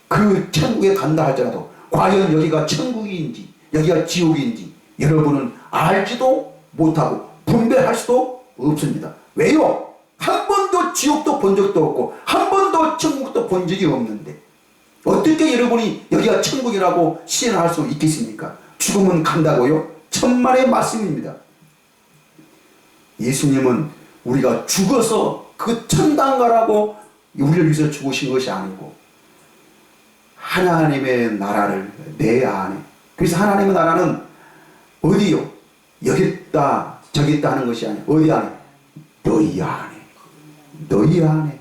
그 천국에 간다 할지라도 과연 여기가 천국인지 여기가 지옥인지 여러분은 알지도 못하고 분별할 수도 없습니다. 왜요? 한 번도 지옥도 본 적도 없고 한 번도 천국도 본 적이 없는데 어떻게 여러분이 여기가 천국이라고 시인할 수 있겠습니까? 죽으면 간다고요? 천만의 말씀입니다. 예수님은 우리가 죽어서 그 천당 가라고 우리를 위해서 죽으신 것이 아니고 하나님의 나라를 내 안에, 그래서 하나님의 나라는 어디요? 여기 있다 저기 있다 하는 것이 아니에요. 어디 안에? 너희 안에, 너희 안에,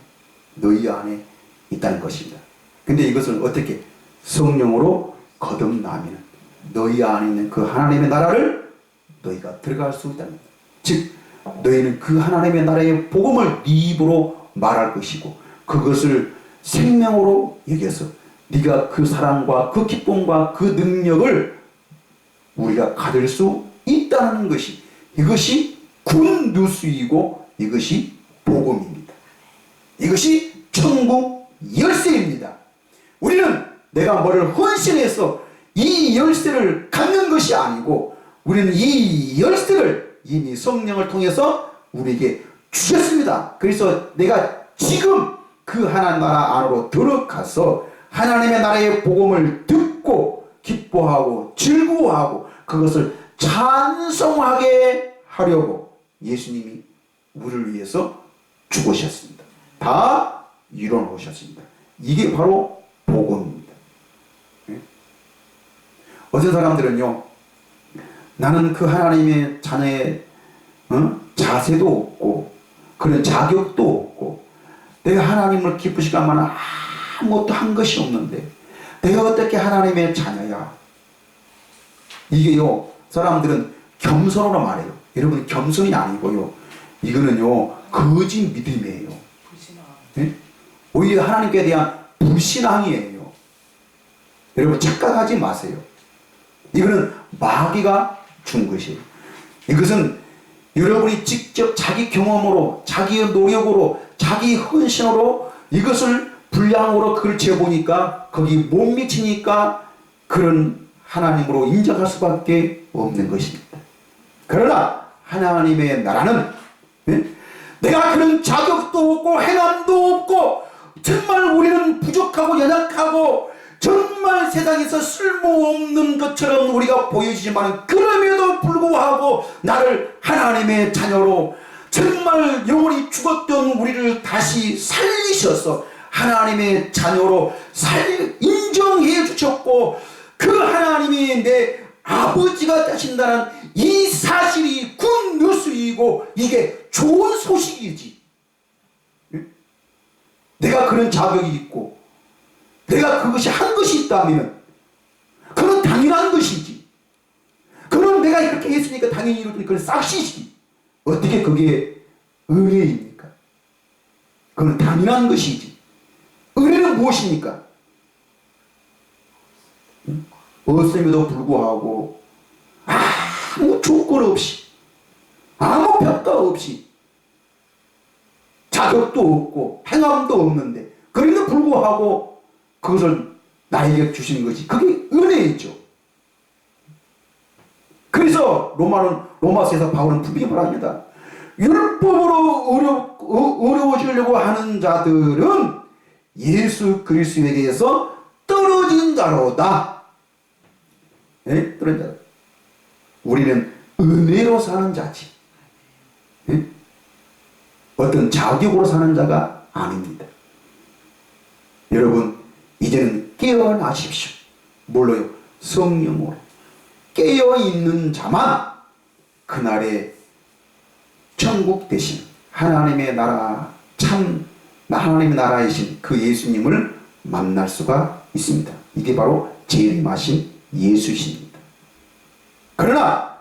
너희 안에 있다는 것입니다. 근데 이것을 어떻게? 성령으로 거듭나면 너희 안에 있는 그 하나님의 나라를 너희가 들어갈 수 있다는 겁니다. 즉 너희는 그 하나님의 나라의 복음을 네 입으로 말할 것이고 그것을 생명으로 여겨서 네가 그 사랑과 그 기쁨과 그 능력을 우리가 가질 수 있다는 것이, 이것이 굿뉴스이고 이것이 복음입니다. 이것이 천국 열쇠입니다. 우리는 내가 뭐를 헌신해서 이 열쇠를 갖는 것이 아니고 우리는 이 열쇠를 이미 성령을 통해서 우리에게 주셨습니다. 그래서 내가 지금 그 하나님 나라 안으로 들어가서 하나님의 나라의 복음을 듣고 기뻐하고 즐거워하고 그것을 찬송하게 하려고 예수님이 우리를 위해서 죽으셨습니다. 다 이뤄놓으셨습니다. 이게 바로 복음입니다. 어떤 사람들은요, 나는 그 하나님의 자녀의 자세도 없고 그런 자격도 없고 내가 하나님을 기쁘시게 하면 아무것도 한 것이 없는데 내가 어떻게 하나님의 자녀야? 이게요, 사람들은 겸손으로 말해요. 여러분, 겸손이 아니고요, 이거는요 거짓 믿음이에요. 네? 오히려 하나님께 대한 불신앙이에요. 여러분 착각하지 마세요. 이거는 마귀가 준 것이에요. 이것은 여러분이 직접 자기 경험으로, 자기의 노력으로, 자기 헌신으로 이것을 분량으로 그걸 재보니까 거기 못 미치니까 그런 하나님으로 인정할 수밖에 없는 것입니다. 그러나 하나님의 나라는 내가 그런 자격도 없고 행함도 없고 정말 우리는 부족하고 연약하고 정말 세상에서 쓸모없는 것처럼 우리가 보여지지만 그럼에도 불구하고 나를 하나님의 자녀로 정말 영원히 죽었던 우리를 다시 살리셔서 하나님의 자녀로 인정해 주셨고 그 하나님이 내 아버지가 되신다는 이 사실이 굿뉴스이고 이게 좋은 소식이지. 내가 그런 자격이 있고 내가 그것이 한 것이 있다면 그건 당연한 것이지. 그건 내가 이렇게 했으니까 당연히 이루어진 그런 싹시지. 어떻게 그게 은혜입니까? 그건 당연한 것이지. 은혜는 무엇입니까? 없음에도 불구하고 아무 조건 없이 아무 평가 없이 자격도 없고 행함도 없는데 그런데도 불구하고 그것을 나에게 주신 것이 그게 은혜이죠. 그래서 로마서에서 바울은 분명히 말합니다. 율법으로 어려워지려고 하는 자들은 예수 그리스도에게서 떨어진 자로다. 예? 떨어진 자. 우리는 은혜로 사는 자지. 예? 어떤 자격으로 사는 자가 아닙니다. 여러분, 이제는 깨어나십시오. 뭘로요? 성령으로. 깨어있는 자만 그날에 천국 대신 하나님의 나라, 참 하나님의 나라이신 그 예수님을 만날 수가 있습니다. 이게 바로 재림하신 예수십니다. 그러나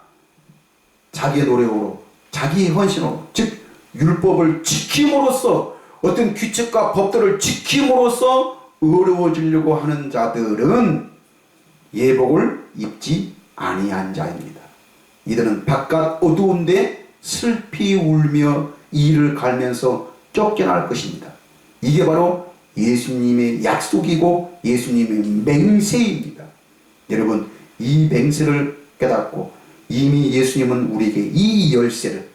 자기의 노력으로, 자기의 헌신으로, 즉 율법을 지킴으로써 어떤 규칙과 법들을 지킴으로써 어려워지려고 하는 자들은 예복을 입지 아니한 자입니다. 이들은 바깥 어두운데 슬피 울며 이를 갈면서 쫓겨날 것입니다. 이게 바로 예수님의 약속이고 예수님의 맹세입니다. 여러분, 이 맹세를 깨닫고 이미 예수님은 우리에게 이 열쇠를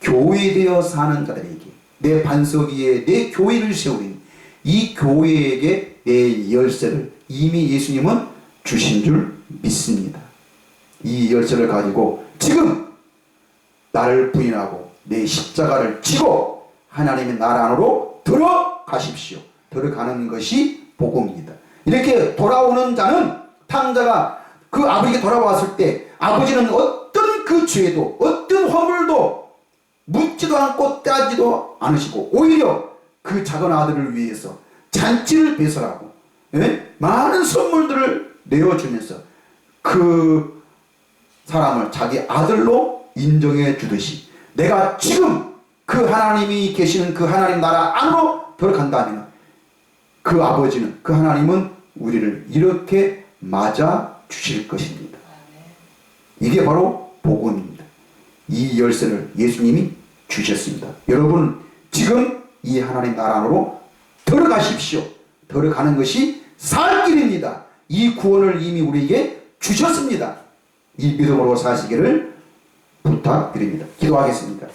교회되어 사는 자들에게, 내 반석 위에 내 교회를 세우린 이 교회에게 내 열쇠를 이미 예수님은 주신 줄 믿습니다. 이 열쇠를 가지고 지금 나를 부인하고 내 십자가를 지고 하나님의 나라 안으로 들어가십시오. 들어가는 것이 복음입니다. 이렇게 돌아오는 자는, 탕자가 그 아버지에게 돌아왔을 때 아버지는 어떤 그 죄도 어떤 허물도 묻지도 않고 따지도 않으시고 오히려 그 작은 아들을 위해서 잔치를 배설하고 많은 선물들을 내어주면서 그 사람을 자기 아들로 인정해 주듯이, 내가 지금 그 하나님이 계시는 그 하나님 나라 안으로 들어간다면 그 아버지는, 그 하나님은 우리를 이렇게 맞아 주실 것입니다. 이게 바로 복음입니다. 이 열쇠를 예수님이 주셨습니다. 여러분, 지금 이 하나님 나라 안으로 들어가십시오. 들어가는 것이 살 길입니다. 이 구원을 이미 우리에게 주셨습니다. 이 믿음으로 사시기를 부탁드립니다. 기도하겠습니다.